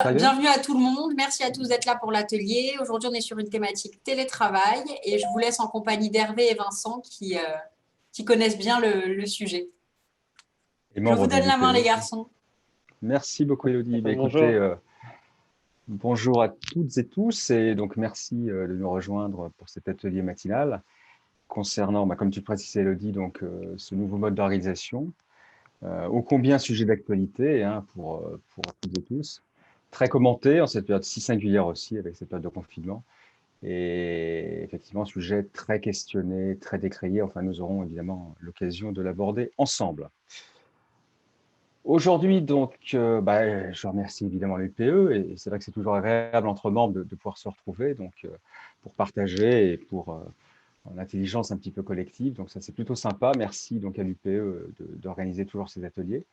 Bienvenue à tout le monde. Merci à tous d'être là pour l'atelier. Aujourd'hui, on est sur une thématique télétravail et je vous laisse en compagnie d'Hervé et Vincent qui connaissent bien le sujet. Et Je vous membre de donne la main, les l'UPE. garçons. Merci beaucoup, Elodie. Bonjour. Écoutez, bonjour à toutes et tous, et donc merci de nous rejoindre pour cet atelier matinal concernant, comme tu le précisais, Elodie, donc, ce nouveau mode d'organisation, ô combien sujet d'actualité pour toutes et tous, très commenté en cette période si singulière aussi, avec cette période de confinement, et effectivement, sujet très questionné, très décrié. Enfin, nous aurons évidemment l'occasion de l'aborder ensemble. Aujourd'hui, donc, je remercie évidemment l'UPE, et c'est vrai que c'est toujours agréable entre membres de pouvoir se retrouver, donc, pour partager et pour en intelligence un petit peu collective. Donc ça, c'est plutôt sympa. Merci donc à l'UPE d'organiser toujours ces ateliers.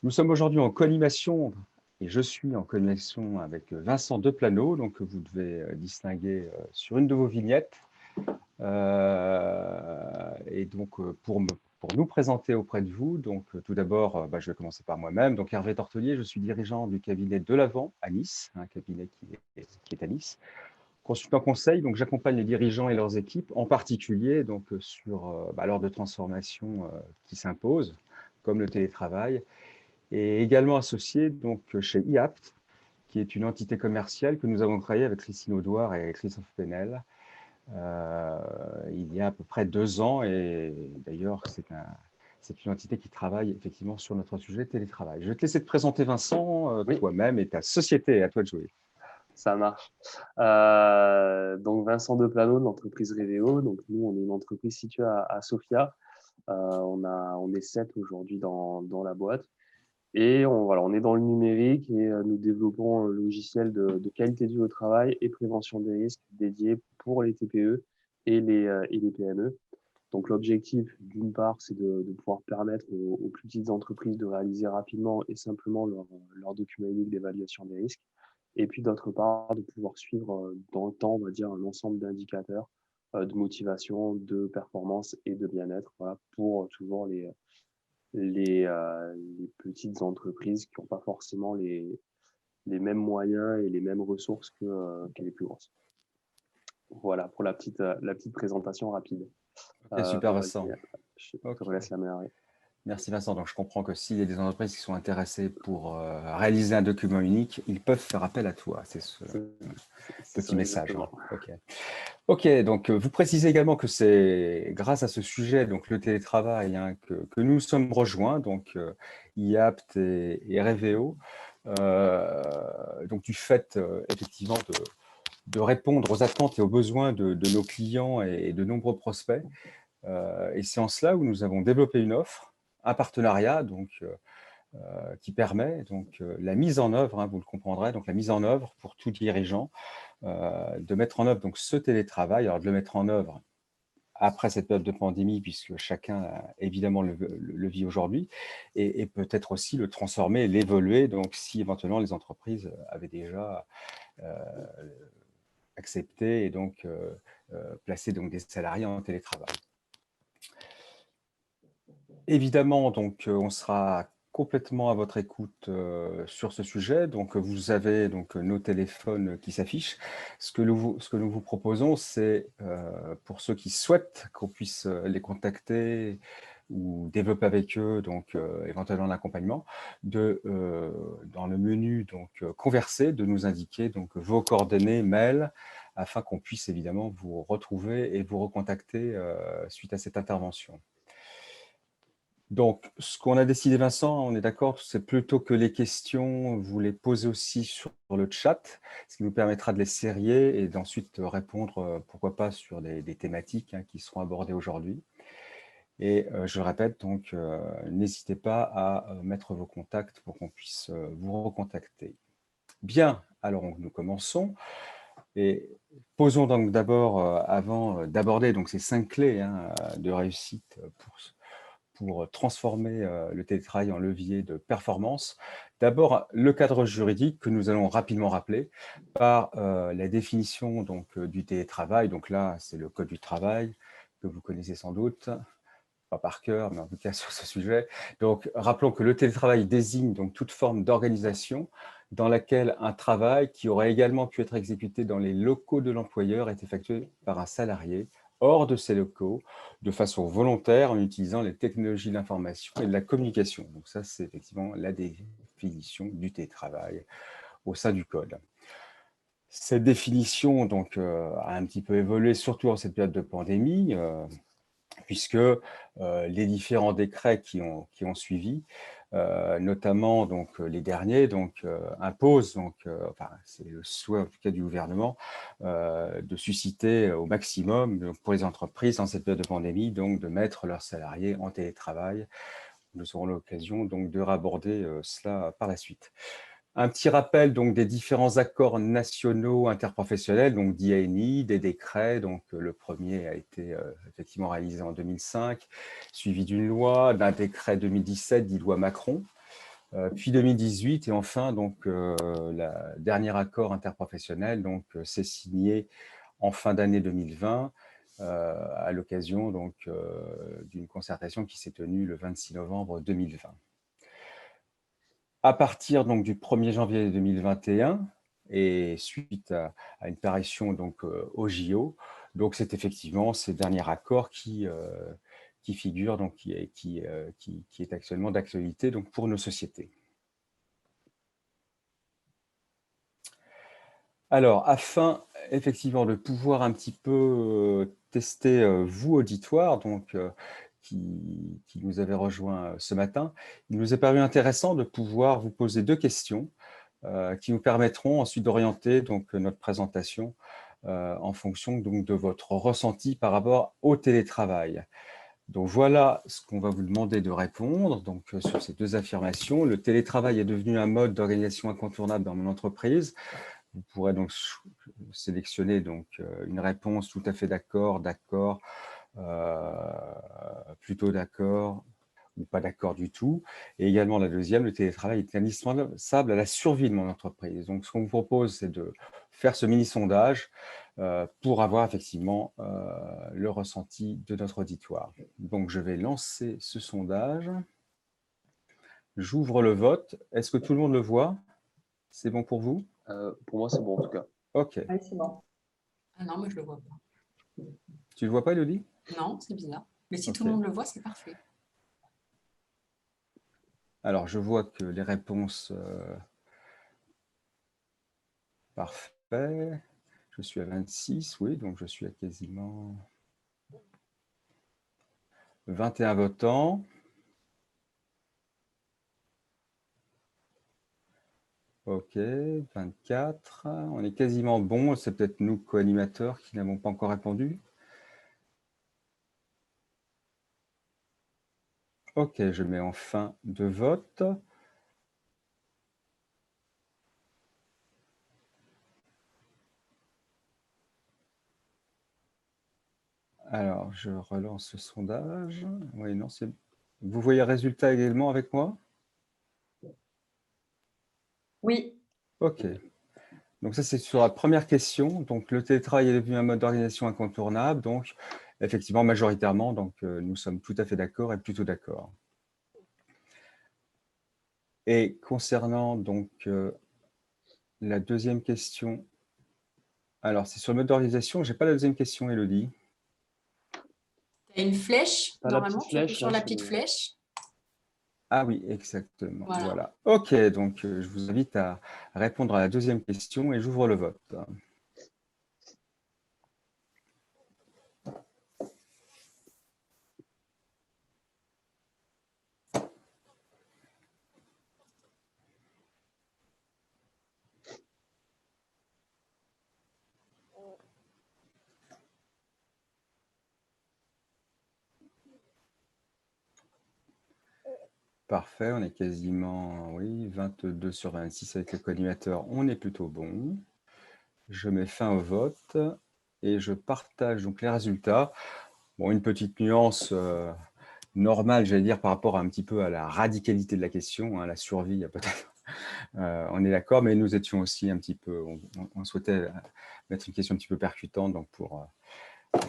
Nous sommes aujourd'hui en co-animation, et je suis en co-animation avec Vincent Deplano, donc que vous devez distinguer sur une de vos vignettes. Et donc, pour nous présenter auprès de vous, donc tout d'abord, je vais commencer par moi-même. Donc Hervé Tortelier, je suis dirigeant du cabinet De l'Avant à Nice, un cabinet qui est à Nice. Consultant conseil, donc j'accompagne les dirigeants et leurs équipes, en particulier donc sur l'heure de transformation qui s'impose, comme le télétravail, et également associé donc chez IAPT, qui est une entité commerciale que nous avons créée avec Christine Audouard et Christophe Penel, il y a à peu près 2 ans, et d'ailleurs c'est une entité qui travaille effectivement sur notre sujet télétravail. Je vais te laisser te présenter, Vincent, Oui. toi-même et ta société. À toi de jouer. Ça marche. Donc Vincent Deplano de l'entreprise Révéo. Donc nous, on est une entreprise située à Sofia. On est 7 aujourd'hui dans la boîte. Et on est dans le numérique et nous développons un logiciel de qualité de vie au travail et prévention des risques dédié pour les TPE et les PME. Donc l'objectif, d'une part, c'est de pouvoir permettre aux plus petites entreprises de réaliser rapidement et simplement leur document unique d'évaluation des risques. Et puis d'autre part, de pouvoir suivre dans le temps, on va dire, un ensemble d'indicateurs de motivation, de performance et de bien-être, voilà, pour toujours les petites entreprises qui n'ont pas forcément les mêmes moyens et les mêmes ressources que les plus grosses. Voilà pour la petite présentation rapide. Ok, super, Vincent. Je te relaisse la main. Merci, Vincent. Donc je comprends que s'il y a des entreprises qui sont intéressées pour réaliser un document unique, ils peuvent faire appel à toi. C'est ce petit message. Ok, donc vous précisez également que c'est grâce à ce sujet, donc le télétravail, que nous sommes rejoints, donc IAPT et Révéo, donc du fait effectivement de répondre aux attentes et aux besoins de nos clients et de nombreux prospects. Et c'est en cela où nous avons développé une offre, un partenariat donc, qui permet donc, la mise en œuvre, vous le comprendrez, donc la mise en œuvre pour tout dirigeant, de mettre en œuvre donc, ce télétravail, alors de le mettre en œuvre après cette période de pandémie, puisque chacun évidemment le vit aujourd'hui, et peut-être aussi le transformer, l'évoluer, donc si éventuellement les entreprises avaient déjà accepté et donc placé donc, des salariés en télétravail. Évidemment, donc, on sera complètement à votre écoute sur ce sujet. Donc, vous avez donc, nos téléphones qui s'affichent. Ce que nous vous proposons, c'est pour ceux qui souhaitent qu'on puisse les contacter ou développer avec eux, donc éventuellement l'accompagnement, dans le menu donc converser, de nous indiquer donc vos coordonnées mail, afin qu'on puisse évidemment vous retrouver et vous recontacter suite à cette intervention. Donc, ce qu'on a décidé, Vincent, on est d'accord, c'est plutôt que les questions, vous les posez aussi sur le chat, ce qui nous permettra de les sérier et d'ensuite répondre, pourquoi pas, sur des thématiques qui seront abordées aujourd'hui. Et je répète, donc, n'hésitez pas à mettre vos contacts pour qu'on puisse vous recontacter. Bien, alors nous commençons. Et posons donc d'abord, avant d'aborder ces 5 clés de réussite pour transformer le télétravail en levier de performance. D'abord, le cadre juridique que nous allons rapidement rappeler par la définition donc, du télétravail. Donc là, c'est le Code du travail que vous connaissez sans doute, pas par cœur, mais en tout cas sur ce sujet. Donc, rappelons que le télétravail désigne donc toute forme d'organisation dans laquelle un travail qui aurait également pu être exécuté dans les locaux de l'employeur est effectué par un salarié hors de ces locaux, de façon volontaire, en utilisant les technologies de l'information et de la communication. Donc ça, c'est effectivement la définition du télétravail au sein du code. Cette définition donc, a un petit peu évolué, surtout en cette période de pandémie, puisque les différents décrets qui ont suivi, notamment donc, les derniers, donc, imposent, donc, enfin, c'est le souhait en tout cas du gouvernement, de susciter au maximum donc, pour les entreprises dans cette période de pandémie, donc, de mettre leurs salariés en télétravail. Nous aurons l'occasion donc de raborder cela par la suite. Un petit rappel donc des différents accords nationaux interprofessionnels, donc d'IANI, des décrets. Donc le premier a été effectivement réalisé en 2005, suivi d'une loi, d'un décret 2017, dit loi Macron, puis 2018 et enfin donc le dernier accord interprofessionnel donc s'est signé en fin d'année 2020 à l'occasion donc d'une concertation qui s'est tenue le 26 novembre 2020. À partir donc, du 1er janvier 2021 et suite à une parution donc, au JO, donc c'est effectivement ces derniers accords qui figurent, donc, qui est actuellement d'actualité pour nos sociétés. Alors, afin effectivement de pouvoir un petit peu tester vous, auditoire, donc, qui nous avez rejoint ce matin, il nous est paru intéressant de pouvoir vous poser 2 questions qui nous permettront ensuite d'orienter donc, notre présentation en fonction donc, de votre ressenti par rapport au télétravail. Donc voilà ce qu'on va vous demander de répondre donc, sur ces 2 affirmations. Le télétravail est devenu un mode d'organisation incontournable dans mon entreprise. Vous pourrez donc sélectionner donc, une réponse tout à fait d'accord, d'accord, plutôt d'accord ou pas d'accord du tout. Et également la deuxième, le télétravail est indispensable à la survie de mon entreprise. Donc ce qu'on vous propose, c'est de faire ce mini-sondage pour avoir effectivement le ressenti de notre auditoire. Donc je vais lancer ce sondage. J'ouvre le vote. Est-ce que tout le monde le voit? C'est bon pour vous? Pour moi, c'est bon en tout cas. Ok. Oui, c'est bon. Ah non, moi je le vois pas. Tu le vois pas, Elodie? Non, c'est bizarre. Mais si tout Ok. le monde le voit, c'est parfait. Alors, je vois que les réponses... parfait. Je suis à 26, oui, donc je suis à quasiment 21 votants. Ok, 24. On est quasiment bon. C'est peut-être nous, co-animateurs, qui n'avons pas encore répondu. Ok, je mets en fin de vote. Alors, je relance le sondage. Oui, non, c'est... Vous voyez le résultat également avec moi? Oui. Ok. Donc ça, c'est sur la première question. Donc, le télétravail est devenu un mode d'organisation incontournable. Donc, effectivement, majoritairement, donc, nous sommes tout à fait d'accord et plutôt d'accord. Et concernant donc la deuxième question, alors c'est sur le mode d'organisation. Je n'ai pas la deuxième question, Elodie. Tu as une flèche, Pas la normalement, petite tu appuies flèche, sur là, la sur petite le- flèche. Ah oui, exactement. Voilà. Voilà. Ok, donc je vous invite à répondre à la deuxième question et j'ouvre le vote. Parfait, on est quasiment, oui, 22 sur 26 avec le co-animateur, on est plutôt bon. Je mets fin au vote et je partage donc les résultats. Bon, une petite nuance normale, j'allais dire, par rapport un petit peu à la radicalité de la question, hein, la survie, peut-être, on est d'accord, mais nous étions aussi un petit peu, on souhaitait mettre une question un petit peu percutante, donc pour,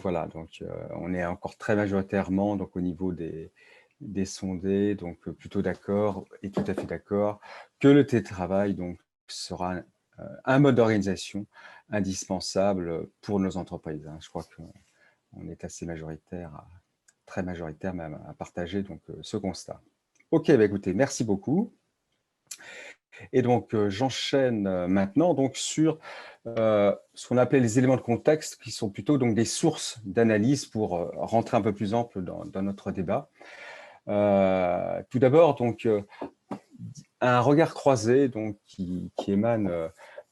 voilà, donc on est encore très majoritairement donc, au niveau des sondés, donc plutôt d'accord et tout à fait d'accord que le télétravail donc, sera un mode d'organisation indispensable pour nos entreprises. Je crois qu'on est assez majoritaire, très majoritaire même, à partager donc, ce constat. Ok, bah écoutez, merci beaucoup. Et donc, j'enchaîne maintenant donc, sur ce qu'on appelait les éléments de contexte, qui sont plutôt donc, des sources d'analyse pour rentrer un peu plus ample dans notre débat. Tout d'abord, donc, un regard croisé donc, qui émane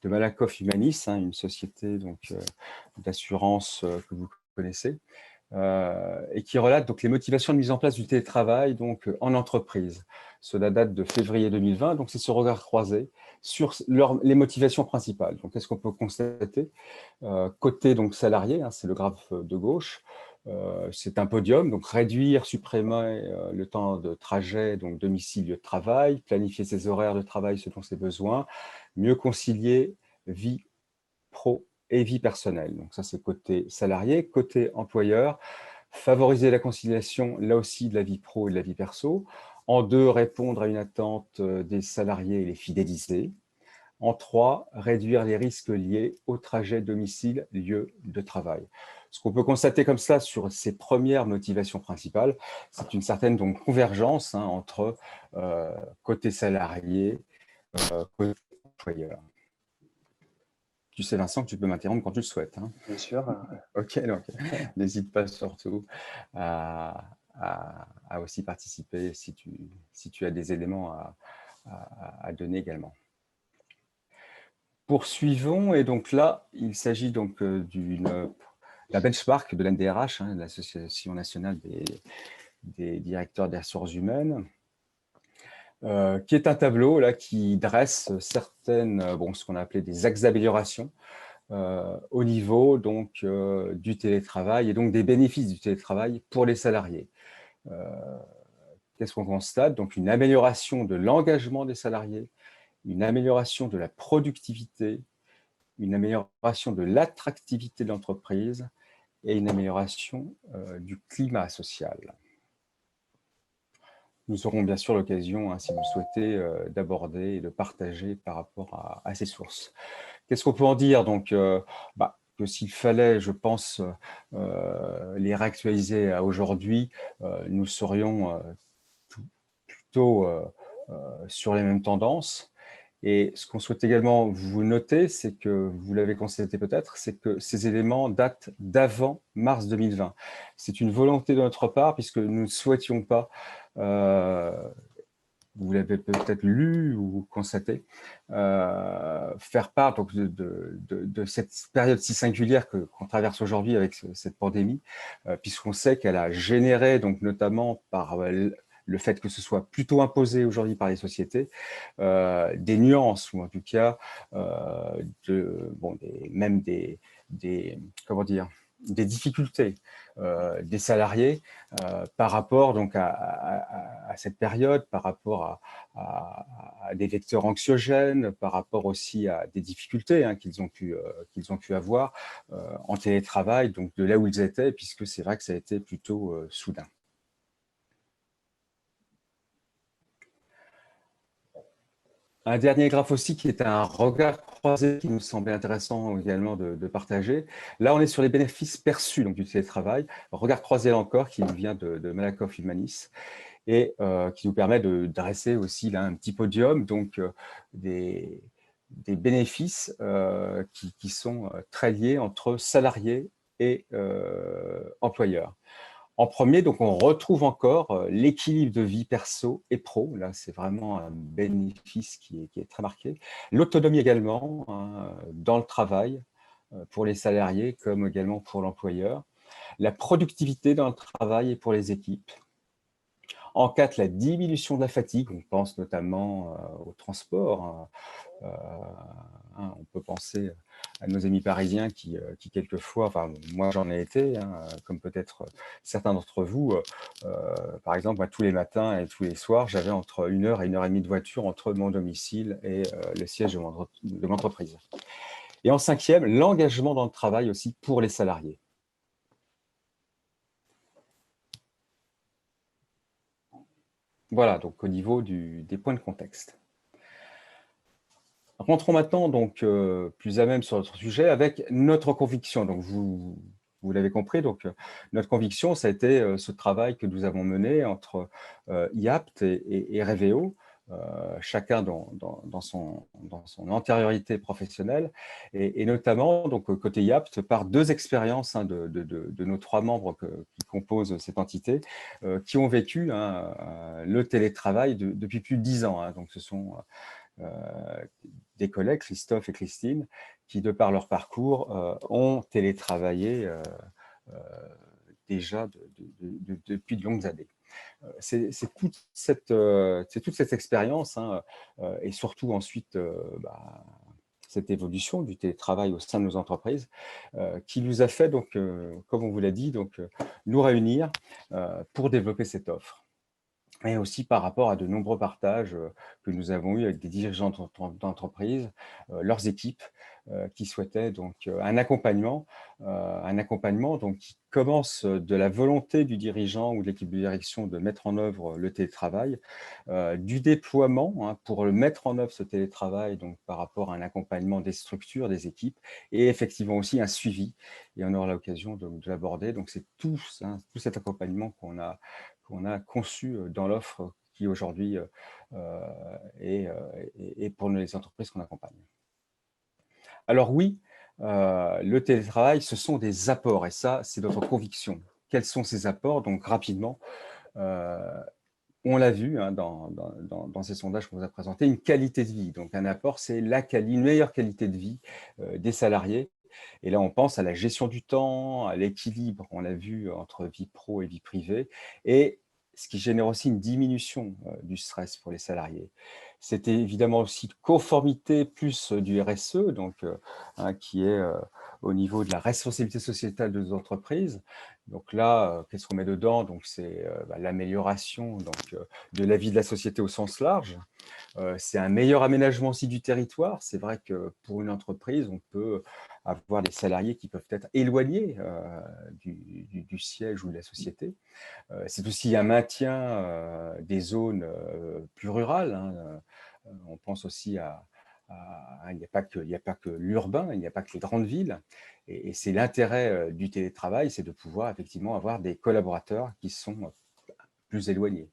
de Malakoff Humanis, une société d'assurance que vous connaissez, et qui relate donc, les motivations de mise en place du télétravail donc, en entreprise. Cela date de février 2020, donc c'est ce regard croisé sur les motivations principales. Donc, qu'est-ce qu'on peut constater côté donc, salarié, c'est le graphe de gauche, c'est un podium, donc réduire, supprimer le temps de trajet, donc domicile, lieu de travail, planifier ses horaires de travail selon ses besoins, mieux concilier vie pro et vie personnelle. Donc ça, c'est côté salarié. Côté employeur, favoriser la conciliation, là aussi, de la vie pro et de la vie perso. En 2, répondre à une attente des salariés et les fidéliser. En 3, réduire les risques liés au trajet domicile-lieu de travail. Ce qu'on peut constater comme ça sur ces premières motivations principales, c'est une certaine donc, convergence entre côté salarié, côté employeur. Tu sais, Vincent, que tu peux m'interrompre quand tu le souhaites. Bien sûr. Ok, donc n'hésite pas surtout à aussi participer si tu as des éléments à donner également. Poursuivons, et donc là, il s'agit donc la benchmark de l'NDRH, l'Association nationale des directeurs des ressources humaines, qui est un tableau là, qui dresse certaines, ce qu'on a appelé des axes d'amélioration au niveau donc, du télétravail et donc des bénéfices du télétravail pour les salariés. Qu'est-ce qu'on constate? Donc une amélioration de l'engagement des salariés, une amélioration de la productivité, une amélioration de l'attractivité de l'entreprise et une amélioration du climat social. Nous aurons bien sûr l'occasion, si vous le souhaitez, d'aborder et de partager par rapport à ces sources. Qu'est-ce qu'on peut en dire? Donc, que s'il fallait, je pense, les réactualiser à aujourd'hui, nous serions plutôt sur les mêmes tendances. Et ce qu'on souhaite également vous noter, c'est que, vous l'avez constaté peut-être, c'est que ces éléments datent d'avant mars 2020. C'est une volonté de notre part, puisque nous ne souhaitions pas, vous l'avez peut-être lu ou constaté, faire part donc, de cette période si singulière qu'on traverse aujourd'hui avec cette pandémie, puisqu'on sait qu'elle a généré, donc, notamment par le fait que ce soit plutôt imposé aujourd'hui par les sociétés, des nuances, ou en tout cas, même comment dire, des difficultés des salariés par rapport donc, à cette période, par rapport à des vecteurs anxiogènes, par rapport aussi à des difficultés qu'ils ont pu avoir en télétravail, donc de là où ils étaient, puisque c'est vrai que ça a été plutôt soudain. Un dernier graphe aussi qui est un regard croisé qui nous semblait intéressant également de partager. Là, on est sur les bénéfices perçus donc, du télétravail. Regard croisé là encore qui nous vient de Malakoff Humanis et qui nous permet de dresser aussi là un petit podium donc des bénéfices qui sont très liés entre salariés et employeurs. En premier, donc, on retrouve encore l'équilibre de vie perso et pro. Là, c'est vraiment un bénéfice qui est très marqué. L'autonomie également dans le travail pour les salariés comme également pour l'employeur. La productivité dans le travail et pour les équipes. En 4, la diminution de la fatigue. On pense notamment au transport. On peut penser à nos amis parisiens qui quelquefois, enfin moi j'en ai été, comme peut-être certains d'entre vous, par exemple, moi, tous les matins et tous les soirs, j'avais entre 1 heure et 1 heure et demie de voiture entre mon domicile et le siège de l'entreprise. Et en 5e, l'engagement dans le travail aussi pour les salariés. Voilà, donc au niveau des points de contexte. Rentrons maintenant donc plus à même sur notre sujet avec notre conviction. Donc vous l'avez compris, donc notre conviction, ça a été ce travail que nous avons mené entre IAPT et Reveo, chacun dans son antériorité professionnelle, et notamment donc côté IAPT par deux expériences de nos trois membres qui composent cette entité, qui ont vécu le télétravail depuis plus de 10 ans. Donc ce sont des collègues, Christophe et Christine, qui, de par leur parcours, ont télétravaillé déjà depuis de longues années. C'est toute cette expérience et surtout ensuite cette évolution du télétravail au sein de nos entreprises qui nous a fait, donc, comme on vous l'a dit, donc, nous réunir pour développer cette offre. Et aussi par rapport à de nombreux partages que nous avons eus avec des dirigeants d'entreprise, leurs équipes, qui souhaitaient donc un accompagnement donc, qui commence de la volonté du dirigeant ou de l'équipe de direction de mettre en œuvre le télétravail, du déploiement pour le mettre en œuvre ce télétravail, donc par rapport à un accompagnement des structures, des équipes, et effectivement aussi un suivi, et on aura l'occasion de l'aborder. Donc c'est tout cet accompagnement qu'on a conçu dans l'offre qui aujourd'hui est pour les entreprises qu'on accompagne. Alors oui, le télétravail, ce sont des apports, et ça, c'est notre conviction. Quels sont ces apports? Donc rapidement, on l'a vu dans ces sondages qu'on vous a présentés, une qualité de vie. Donc un apport, c'est une meilleure qualité de vie des salariés. Et là, on pense à la gestion du temps, à l'équilibre, on l'a vu, entre vie pro et vie privée, et ce qui génère aussi une diminution du stress pour les salariés. C'était évidemment aussi de conformité plus du RSE, donc, qui est au niveau de la responsabilité sociétale de nos entreprises. Donc là, qu'est-ce qu'on met dedans? Donc c'est l'amélioration de la vie de la société au sens large. C'est un meilleur aménagement aussi du territoire. C'est vrai que pour une entreprise, on peut avoir des salariés qui peuvent être éloignés du siège ou de la société. C'est aussi un maintien des zones plus rurales. On pense aussi il n'y a pas que l'urbain, il n'y a pas que les grandes villes. Et c'est l'intérêt du télétravail, c'est de pouvoir effectivement avoir des collaborateurs qui sont plus éloignés.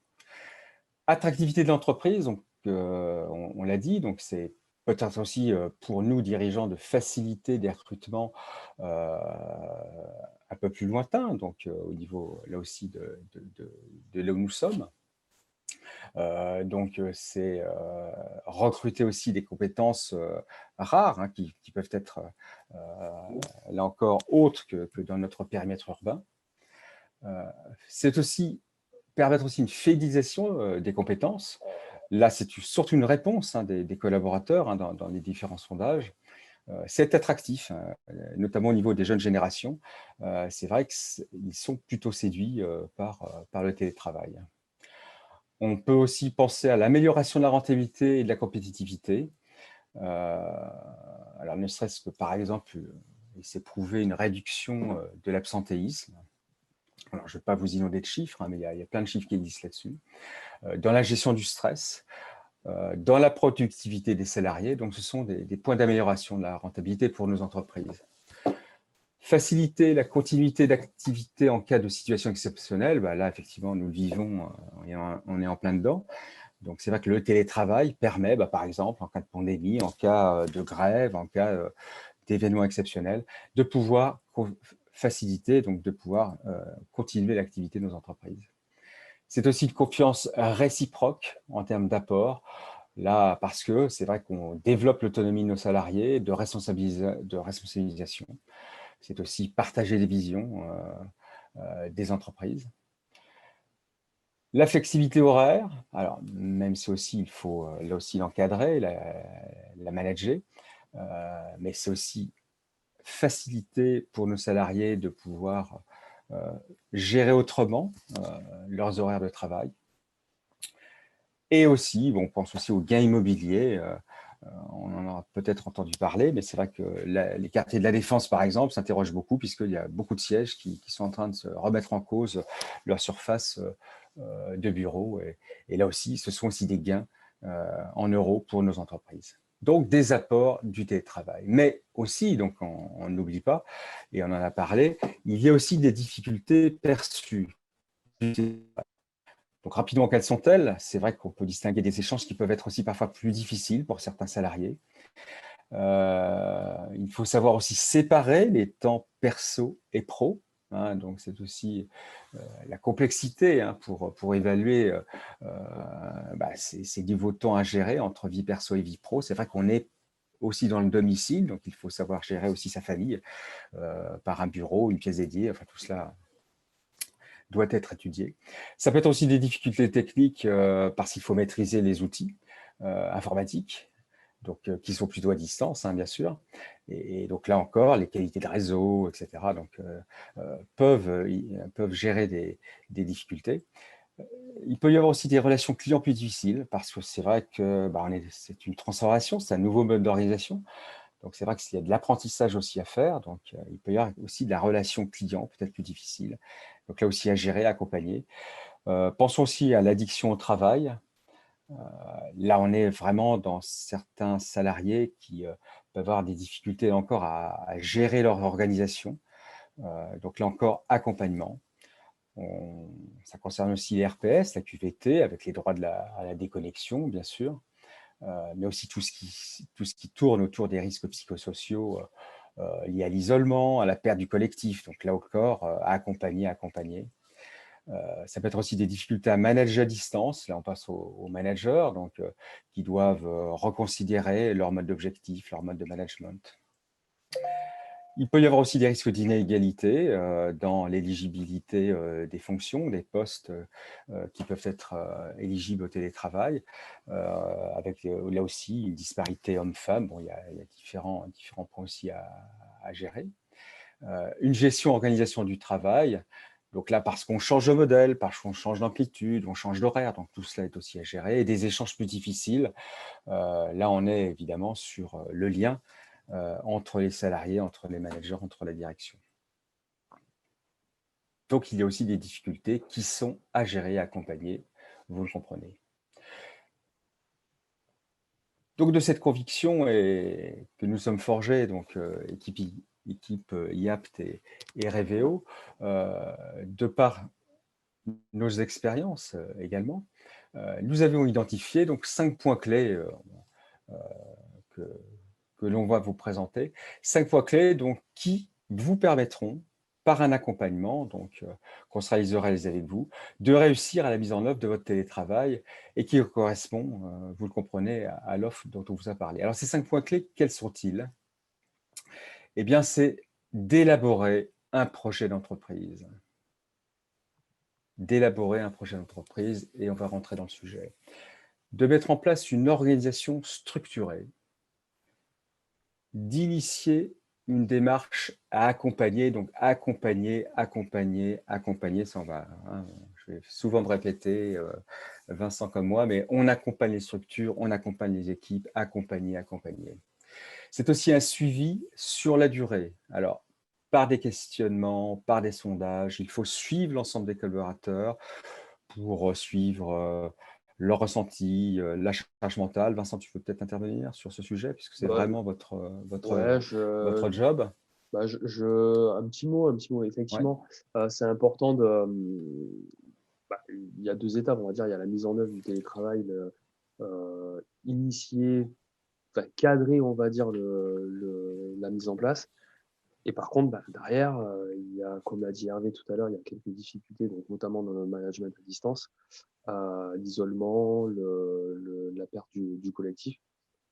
Attractivité de l'entreprise, donc, on l'a dit, donc c'est peut-être aussi pour nous dirigeants de faciliter des recrutements un peu plus lointains, donc au niveau là aussi de là où nous sommes. Donc c'est recruter aussi des compétences rares qui peuvent être là encore autres que dans notre périmètre urbain. C'est aussi permettre aussi une fidélisation des compétences. Là, c'est surtout une réponse des collaborateurs dans les différents sondages. C'est attractif, notamment au niveau des jeunes générations. C'est vrai qu'ils sont plutôt séduits par le télétravail. On peut aussi penser à l'amélioration de la rentabilité et de la compétitivité. Alors, ne serait-ce que, par exemple, il s'est prouvé une réduction de l'absentéisme. Alors, je ne vais pas vous inonder de chiffres, mais il y a plein de chiffres qui existent là-dessus. Dans la gestion du stress, dans la productivité des salariés. Donc, ce sont des points d'amélioration de la rentabilité pour nos entreprises. Faciliter la continuité d'activité en cas de situation exceptionnelle. Là, effectivement, nous le vivons, on est en plein dedans. Donc, c'est vrai que le télétravail permet, par exemple, en cas de pandémie, en cas de grève, en cas d'événements exceptionnels, de pouvoir faciliter, donc de pouvoir continuer l'activité de nos entreprises. C'est aussi une confiance réciproque en termes d'apport, là, parce que c'est vrai qu'on développe l'autonomie de nos salariés, de responsabilisation. C'est aussi partager les visions des entreprises. La flexibilité horaire, alors même si aussi il faut là aussi l'encadrer, la manager, mais c'est aussi faciliter pour nos salariés de pouvoir gérer autrement leurs horaires de travail. Et aussi, on pense aussi aux gains immobiliers. On en aura peut-être entendu parler, mais c'est vrai que les quartiers de la Défense, par exemple, s'interrogent beaucoup puisqu'il y a beaucoup de sièges qui sont en train de se remettre en cause leur surface de bureaux. Et là aussi, ce sont aussi des gains en euros pour nos entreprises. Donc, des apports du télétravail. Mais aussi, donc on n'oublie pas, et on en a parlé, il y a aussi des difficultés perçues. Donc, rapidement, quelles sont-elles? C'est vrai qu'on peut distinguer des échanges qui peuvent être aussi parfois plus difficiles pour certains salariés. Il faut savoir aussi séparer les temps perso et pro. Hein, donc, c'est aussi la complexité hein, pour évaluer ces niveaux de temps à gérer entre vie perso et vie pro. C'est vrai qu'on est aussi dans le domicile, donc il faut savoir gérer aussi sa famille par un bureau, une pièce dédiée, enfin tout cela doit être étudié. Ça peut être aussi des difficultés techniques parce qu'il faut maîtriser les outils informatiques, donc, qui sont plutôt à distance, hein, bien sûr. Et donc là encore, les qualités de réseau, etc., donc, peuvent gérer des difficultés. Il peut y avoir aussi des relations clients plus difficiles parce que c'est vrai que c'est une transformation, c'est un nouveau mode d'organisation. Donc, c'est vrai qu'il y a de l'apprentissage aussi à faire. Donc, il peut y avoir aussi de la relation client peut-être plus difficile. Donc, là aussi à gérer, à accompagner. Pensons aussi à l'addiction au travail. Là, on est vraiment dans certains salariés qui peuvent avoir des difficultés encore à gérer leur organisation. Donc, là encore, accompagnement. Ça concerne aussi les RPS, la QVT, avec les droits à la déconnexion, bien sûr, mais aussi tout ce qui tourne autour des risques psychosociaux liés à l'isolement, à la perte du collectif. Donc là encore, à accompagner. Ça peut être aussi des difficultés à manager à distance. Là, on passe aux managers, donc, qui doivent reconsidérer leur mode d'objectif, leur mode de management. Il peut y avoir aussi des risques d'inégalité dans l'éligibilité des fonctions, des postes qui peuvent être éligibles au télétravail, avec là aussi une disparité homme-femme. Bon, il y a différents points aussi à gérer. Une gestion, organisation du travail. Donc là, parce qu'on change de modèle, parce qu'on change d'amplitude, on change d'horaire, donc tout cela est aussi à gérer. Et des échanges plus difficiles. Là, on est évidemment sur le lien entre les salariés, entre les managers, entre la direction. Donc, il y a aussi des difficultés qui sont à gérer et à accompagner, vous le comprenez. Donc, de cette conviction que nous sommes forgés, donc équipe IAPT et Reveo, de par nos expériences également, nous avons identifié donc 5 points clés que l'on va vous présenter. 5 points clés donc, qui vous permettront, par un accompagnement qu'on sera réalisé avec vous, de réussir à la mise en œuvre de votre télétravail et qui correspond, vous le comprenez, à l'offre dont on vous a parlé. Alors, ces 5 points clés, quels sont-ils? Eh bien, c'est d'élaborer un projet d'entreprise. D'élaborer un projet d'entreprise, et on va rentrer dans le sujet. De mettre en place une organisation structurée, d'initier une démarche à accompagner, donc accompagner, ça on va, hein, je vais souvent me répéter, Vincent comme moi, mais on accompagne les structures, on accompagne les équipes, accompagner. C'est aussi un suivi sur la durée. Alors, par des questionnements, par des sondages, il faut suivre l'ensemble des collaborateurs pour suivre leur ressenti, la charge mentale. Vincent, tu peux peut-être intervenir sur ce sujet, puisque c'est vraiment votre Ouais, job. un petit mot, Ouais. effectivement, c'est important il y a 2 étapes, on va dire. Il y a la mise en œuvre du télétravail, initier, cadrer, on va dire, la mise en place. Et par contre, derrière, il y a, comme l'a dit Hervé tout à l'heure, il y a quelques difficultés, donc notamment dans le management à distance, l'isolement, la perte du collectif.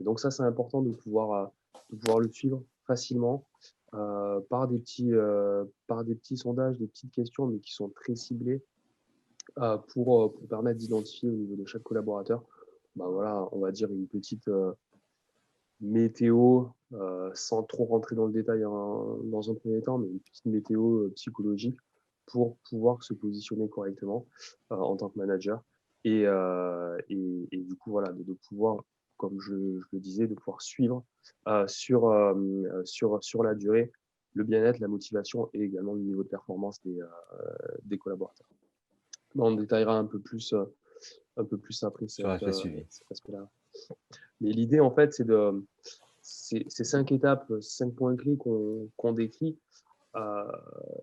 Et donc ça, c'est important de pouvoir le suivre facilement par des petits sondages, des petites questions, mais qui sont très ciblées pour permettre d'identifier au niveau de chaque collaborateur, voilà, on va dire une petite météo, sans trop rentrer dans le détail dans un premier temps, mais une petite météo psychologique pour pouvoir se positionner correctement en tant que manager. Et du coup, voilà, de pouvoir, comme je le disais, de pouvoir suivre sur la durée le bien-être, la motivation et également le niveau de performance des collaborateurs. On détaillera un peu plus après Sur l'aspect suivi. cet aspect-là. Mais l'idée, en fait, ces 5 étapes, 5 points clés qu'on décrit.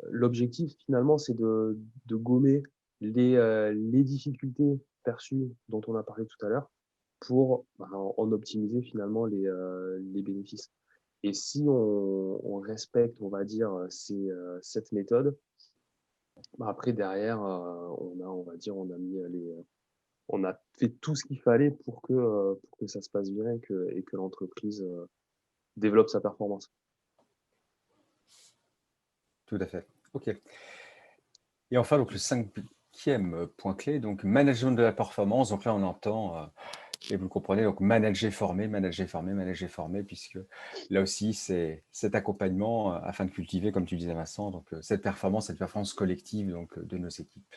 L'objectif, finalement, c'est de gommer les difficultés perçues dont on a parlé tout à l'heure pour en optimiser finalement les bénéfices. Et si on respecte, on va dire, cette méthode, après, derrière, on va dire, on a fait tout ce qu'il fallait pour que ça se passe bien et que l'entreprise développe sa performance. Tout à fait. OK. Et enfin, donc, le cinquième point clé, donc management de la performance. Donc là, on entend, et vous le comprenez, donc manager, former, manager, former, manager, former, puisque là aussi, c'est cet accompagnement afin de cultiver, comme tu disais Vincent, donc cette performance collective donc, de nos équipes.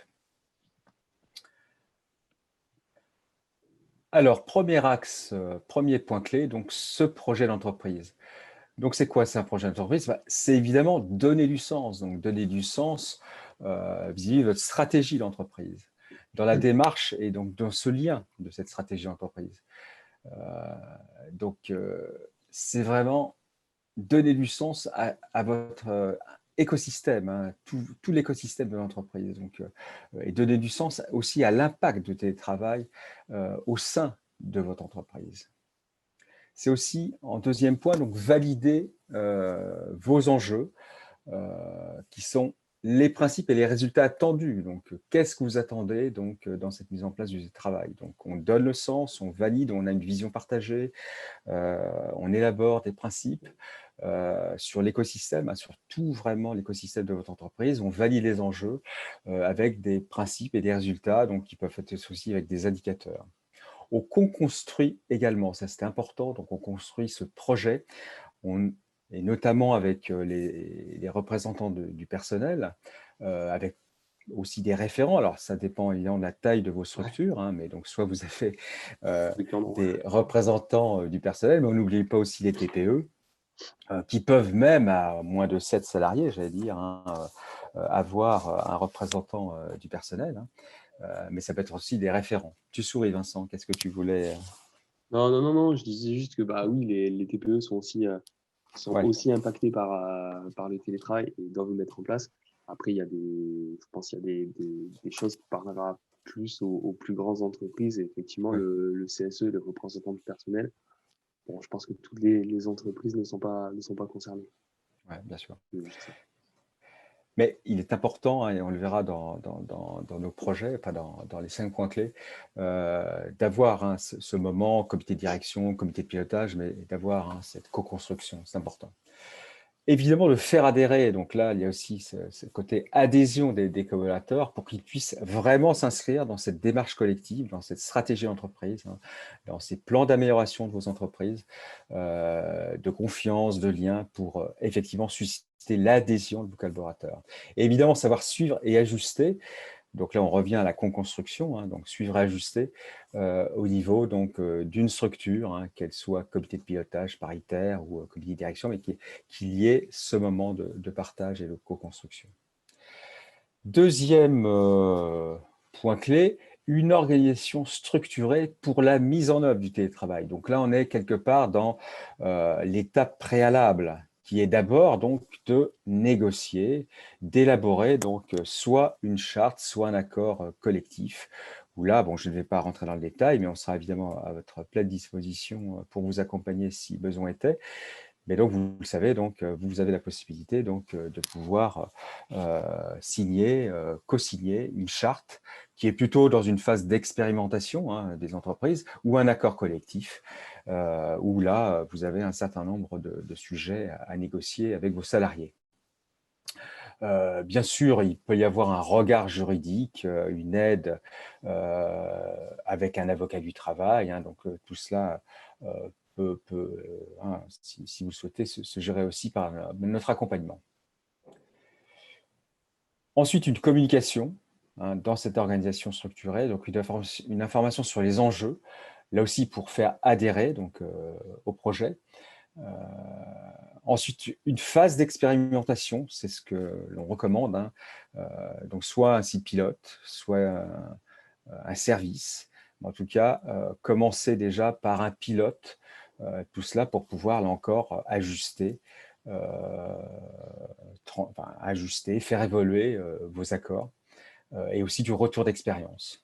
Alors, premier axe, premier point clé, donc ce projet d'entreprise. Donc, c'est quoi, c'est un projet d'entreprise? C'est évidemment donner du sens. Donc, donner du sens vis-à-vis de votre stratégie d'entreprise, dans la démarche et donc dans ce lien de cette stratégie d'entreprise. Donc, c'est vraiment donner du sens à votre écosystème, hein, tout l'écosystème de l'entreprise. Donc, et donner du sens aussi à l'impact du télétravail au sein de votre entreprise. C'est aussi, en deuxième point, donc valider vos enjeux qui sont les principes et les résultats attendus. Donc, qu'est-ce que vous attendez donc, dans cette mise en place du travail? Donc, on donne le sens, on valide, on a une vision partagée, on élabore des principes sur l'écosystème, sur tout vraiment l'écosystème de votre entreprise. On valide les enjeux avec des principes et des résultats donc, qui peuvent être aussi avec des indicateurs. On co-construit également, ça c'était important, donc on construit ce projet, et notamment avec les représentants du personnel, avec aussi des référents. Alors, ça dépend évidemment de la taille de vos structures, hein, mais donc soit vous avez des représentants du personnel, mais n'oubliez pas aussi les TPE, qui peuvent même, à moins de 7 salariés, j'allais dire, hein, avoir un représentant du personnel, hein. Mais ça peut être aussi des référents. Tu souris, Vincent, qu'est-ce que tu voulais Non, je disais juste que bah oui, les TPE sont Ouais, aussi impactés par le télétravail et doivent le mettre en place. Après, je pense qu'il y a des choses qui parlera plus aux plus grandes entreprises et effectivement ouais, le CSE, les représentants du personnel. Bon, je pense que toutes les entreprises ne sont pas concernées. ouais, bien sûr. Juste ça. Mais il est important, hein, et on le verra dans nos projets, pas dans les 5 points clés, d'avoir hein, ce moment, comité de direction, comité de pilotage, mais d'avoir hein, cette co-construction, c'est important. Évidemment, de faire adhérer, donc là, il y a aussi ce côté adhésion des collaborateurs pour qu'ils puissent vraiment s'inscrire dans cette démarche collective, dans cette stratégie d'entreprise, hein, dans ces plans d'amélioration de vos entreprises, de confiance, de lien, pour effectivement susciter l'adhésion de vos collaborateurs. Et évidemment, savoir suivre et ajuster. Donc là, on revient à la co-construction, hein, donc suivre et ajuster au niveau d'une structure, hein, qu'elle soit comité de pilotage paritaire ou comité de direction, mais qu'il y ait ce moment de partage et de co-construction. Deuxième point clé, une organisation structurée pour la mise en œuvre du télétravail. Donc là, on est quelque part dans l'étape préalable, qui est d'abord donc de négocier, d'élaborer donc soit une charte, soit un accord collectif. Où là, bon, je ne vais pas rentrer dans le détail, mais on sera évidemment à votre pleine disposition pour vous accompagner si besoin était. Mais donc, vous le savez, donc, vous avez la possibilité donc, de pouvoir signer, co-signer une charte qui est plutôt dans une phase d'expérimentation hein, des entreprises ou un accord collectif où là, vous avez un certain nombre de sujets à négocier avec vos salariés. Bien sûr, il peut y avoir un regard juridique, une aide avec un avocat du travail. Hein, donc, tout cela peut hein, si vous le souhaitez, se gérer aussi par notre accompagnement. Ensuite, une communication hein, dans cette organisation structurée, donc une information sur les enjeux, là aussi pour faire adhérer donc, au projet. Ensuite, une phase d'expérimentation, c'est ce que l'on recommande, hein. Donc soit un site pilote, soit un service, En tout cas, commencer déjà par un pilote, tout cela pour pouvoir, là encore, ajuster, faire évoluer vos accords et aussi du retour d'expérience.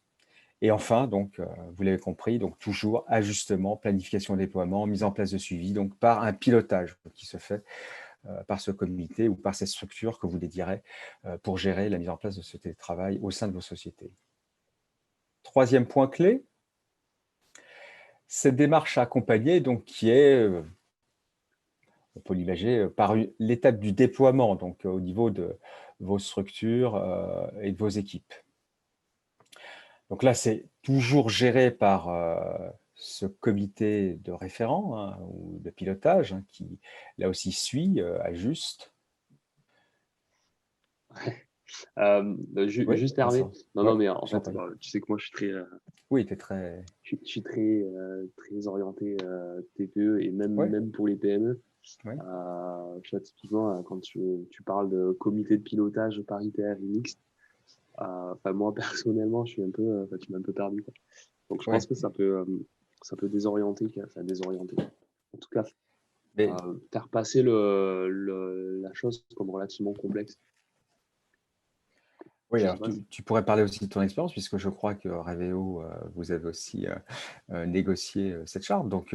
Et enfin, donc, vous l'avez compris, donc toujours ajustement, planification, déploiement, mise en place de suivi, donc par un pilotage qui se fait par ce comité ou par cette structure que vous dédierez pour gérer la mise en place de ce télétravail au sein de vos sociétés. Troisième point clé, cette démarche à accompagner, donc, qui est, on peut l'imaginer, par l'étape du déploiement, donc au niveau de vos structures et de vos équipes. Donc là, c'est toujours géré par ce comité de référent hein, ou de pilotage hein, qui, là aussi, suit, ajuste. Oui, Juste Hervé. Vincent. Non, Ouais, non, mais en j'en fait, prie. tu sais que moi, je suis très, Oui, tu es très… je suis très, très orienté TPE et Oui, même pour les PME. oui, Tu vois, typiquement, quand tu parles de comité de pilotage paritaire et mixte, moi, personnellement, je suis un peu, tu m'as un peu perdu, quoi. Donc, je oui. pense que ça peut désorienter, enfin, désorienter. En tout cas, Mais faire passer la chose comme relativement complexe. oui, Je sais alors pas tu pourrais parler aussi de ton expérience, puisque je crois que Reveo, vous avez aussi négocié cette charte. Donc,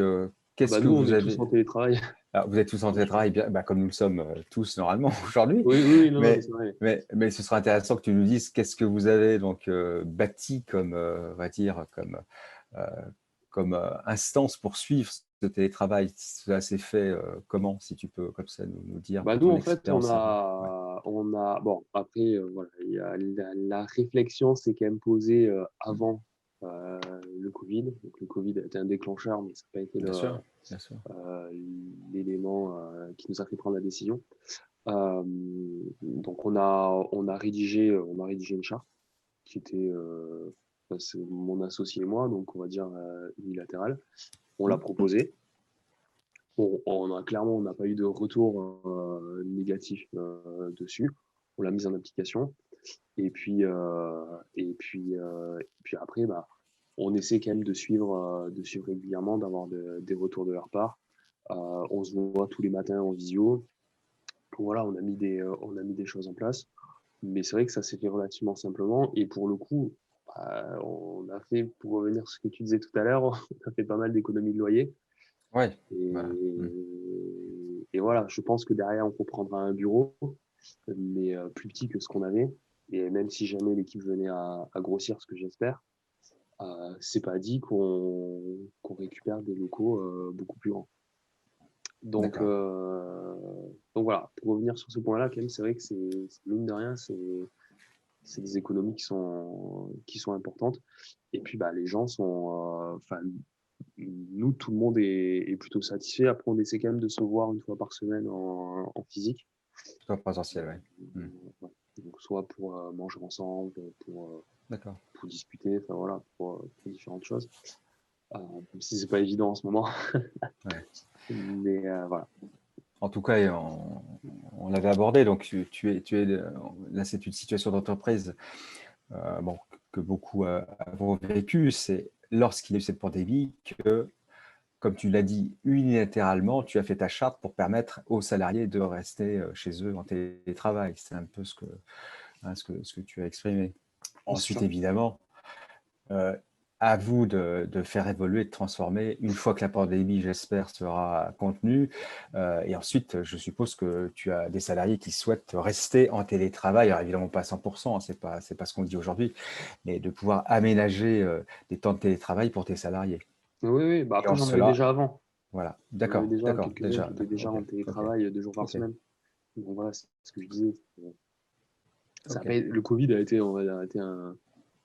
qu'est-ce que nous, on vous est tous avez… en télétravail. Alors, vous êtes tous en télétravail, bien, bah, comme nous le sommes tous normalement aujourd'hui, Oui, oui, oui, non, non, mais mais, c'est vrai. mais ce sera intéressant que tu nous dises qu'est-ce que vous avez donc bâti comme, on va dire, euh, comme instance pour suivre ce télétravail. Cela s'est fait comment, si tu peux comme ça nous dire de Nous, ton en fait, expérience à toi. Ouais. bon, après, voilà, il y a la réflexion s'est quand même posée avant le Covid. Donc, le Covid a été un déclencheur, mais ça n'a pas été Bien sûr, bien sûr. l'élément qui nous a fait prendre la décision. Donc, on a rédigé une charte qui était, c'est mon associé et moi, donc on va dire unilatérale. On l'a Hmm. proposée. On n'a pas eu de retour négatif dessus. On l'a mise en application. Et puis, puis après, on essaie quand même de suivre régulièrement, d'avoir des retours de leur part. On se voit tous les matins en visio. Voilà, on a mis des choses en place. Mais c'est vrai que ça s'est fait relativement simplement. Et pour le coup, on a fait, pour revenir sur ce que tu disais tout à l'heure, on a fait pas mal d'économies de loyer. Ouais, voilà. Et voilà, je pense que derrière, on reprendra un bureau, mais plus petit que ce qu'on avait. Et même si jamais l'équipe venait à grossir, ce que j'espère, c'est pas dit qu'on récupère des locaux beaucoup plus grands. Donc, D'accord. donc voilà, pour revenir sur ce point-là, quand même, c'est vrai que mine de rien, c'est des économies qui sont importantes. Et puis, les gens sont, enfin, nous, tout le monde est plutôt satisfait. Après, on essaie quand même de se voir une fois par semaine en physique. Tout en présentiel, oui. Ouais. Donc, soit pour manger ensemble, D'accord. pour discuter, enfin voilà, pour différentes choses. Même si c'est pas évident en ce moment. Ouais. Mais voilà. En tout cas, on l'avait abordé, donc là, c'est une situation d'entreprise bon, que beaucoup avons vécu, c'est lorsqu'il y a eu cette pandémie que, comme tu l'as dit, unilatéralement, tu as fait ta charte pour permettre aux salariés de rester chez eux en télétravail. C'est un peu ce que tu as exprimé. C'est Ensuite, ça. évidemment, euh, à vous de faire évoluer, de transformer une fois que la pandémie, j'espère, sera contenue. Et ensuite, je suppose que tu as des salariés qui souhaitent rester en télétravail. Alors évidemment, pas à 100%, hein, c'est pas ce qu'on dit aujourd'hui, mais de pouvoir aménager des temps de télétravail pour tes salariés. Oui, oui. Et Après, en j'en avais cela, déjà avant. voilà, J'en avais d'accord, déjà d'accord, quelques-uns déjà, qui étaient déjà ok, en ok, télétravail 2 jours par ok, semaine. Donc voilà, c'est ce que je disais. ok, Le Covid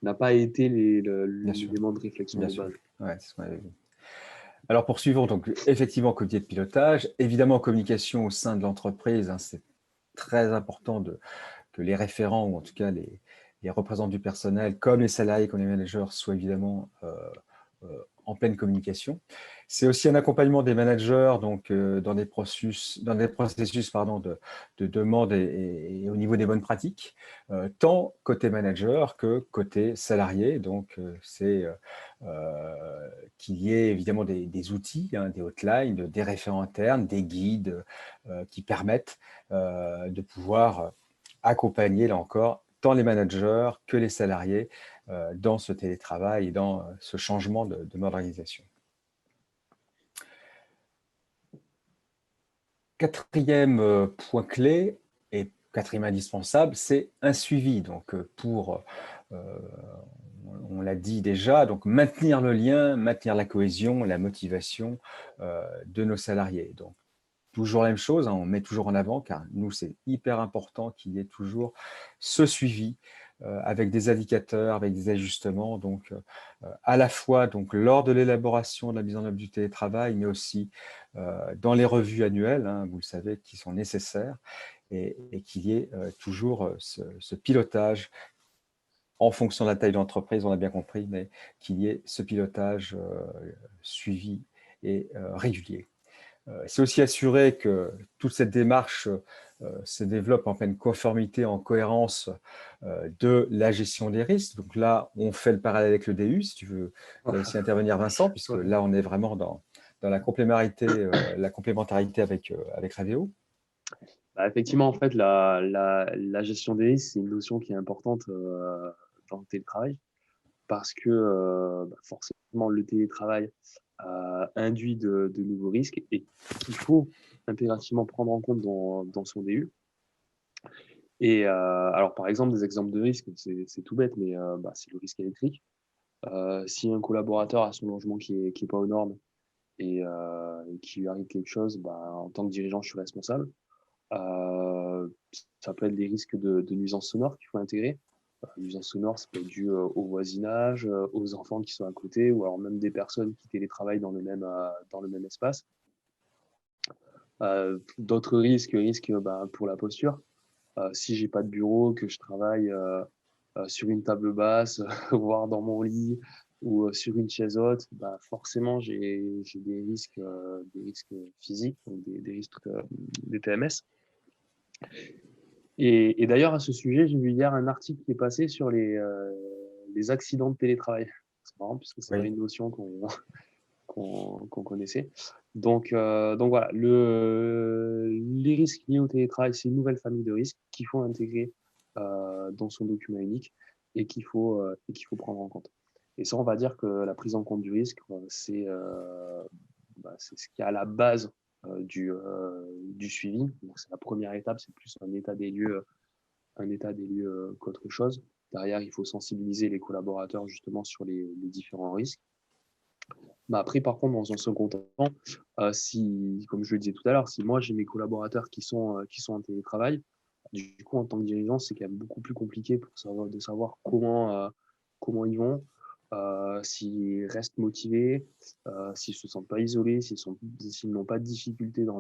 n'a pas été bien sûr, l'élément de réflexion bien de sûr. base. Ouais, c'est ce qu'on avait vu. Alors poursuivons donc effectivement comité de pilotage, évidemment communication au sein de l'entreprise, hein, c'est très important que les référents ou en tout cas les représentants du personnel, comme les salariés, comme les managers, soient évidemment en pleine communication. C'est aussi un accompagnement des managers donc, dans des processus pardon, de demande et au niveau des bonnes pratiques, tant côté manager que côté salarié. Donc, c'est qu'il y ait évidemment des outils, hein, des hotlines, des référents internes, des guides qui permettent de pouvoir accompagner, là encore, tant les managers que les salariés dans ce télétravail et dans ce changement de mode d'organisation. Quatrième point clé et quatrième indispensable, c'est un suivi. Donc, on l'a dit déjà, donc maintenir le lien, maintenir la cohésion, la motivation de nos salariés. Donc, toujours la même chose, hein, on met toujours en avant, car nous, c'est hyper important qu'il y ait toujours ce suivi avec des indicateurs, avec des ajustements, donc à la fois donc, lors de l'élaboration de la mise en œuvre du télétravail, mais aussi dans les revues annuelles, hein, vous le savez, qui sont nécessaires, et qu'il y ait toujours ce pilotage en fonction de la taille de l'entreprise, on a bien compris, mais qu'il y ait ce pilotage suivi et régulier. C'est aussi assurer que toute cette démarche se développe en pleine conformité, en cohérence de la gestion des risques. Donc là, on fait le parallèle avec le DU, si tu veux là aussi intervenir, Vincent, puisque là, on est vraiment dans la complémentarité, avec Raveo. Bah, effectivement, en fait, la gestion des risques, c'est une notion qui est importante dans le télétravail parce que forcément, le télétravail induit de nouveaux risques et qu'il faut impérativement prendre en compte dans son DU. Et alors, par exemple, des exemples de risques, c'est tout bête, mais c'est le risque électrique. Si un collaborateur a son logement qui est pas aux normes et qu'il lui arrive quelque chose, en tant que dirigeant, je suis responsable. Ça peut être des risques de nuisances sonores qu'il faut intégrer. Nuisances sonores, ça peut être dû au voisinage, aux enfants qui sont à côté, ou alors même des personnes qui télétravaillent dans le même espace. D'autres risques pour la posture. Si j'ai pas de bureau, que je travaille sur une table basse, voire dans mon lit ou sur une chaise haute, forcément j'ai des risques physiques, donc des risques des TMS. Et d'ailleurs, à ce sujet, j'ai vu hier un article qui est passé sur les accidents de télétravail. C'est marrant, puisque c'est pas une notion qu'on connaissait. Donc voilà, les risques liés au télétravail, c'est une nouvelle famille de risques qu'il faut intégrer dans son document unique et qu'il faut prendre en compte. Et ça, on va dire que la prise en compte du risque, c'est ce qui est à la base du suivi. Donc, c'est la première étape, c'est plus un état des lieux qu'autre chose. Derrière, il faut sensibiliser les collaborateurs justement sur les différents risques. Après, par contre, dans un second temps, si, comme je le disais tout à l'heure, si moi j'ai mes collaborateurs qui sont en télétravail, du coup, en tant que dirigeant, c'est quand même beaucoup plus compliqué de savoir comment ils vont, s'ils restent motivés, s'ils se sentent pas isolés, s'ils n'ont pas de difficultés dans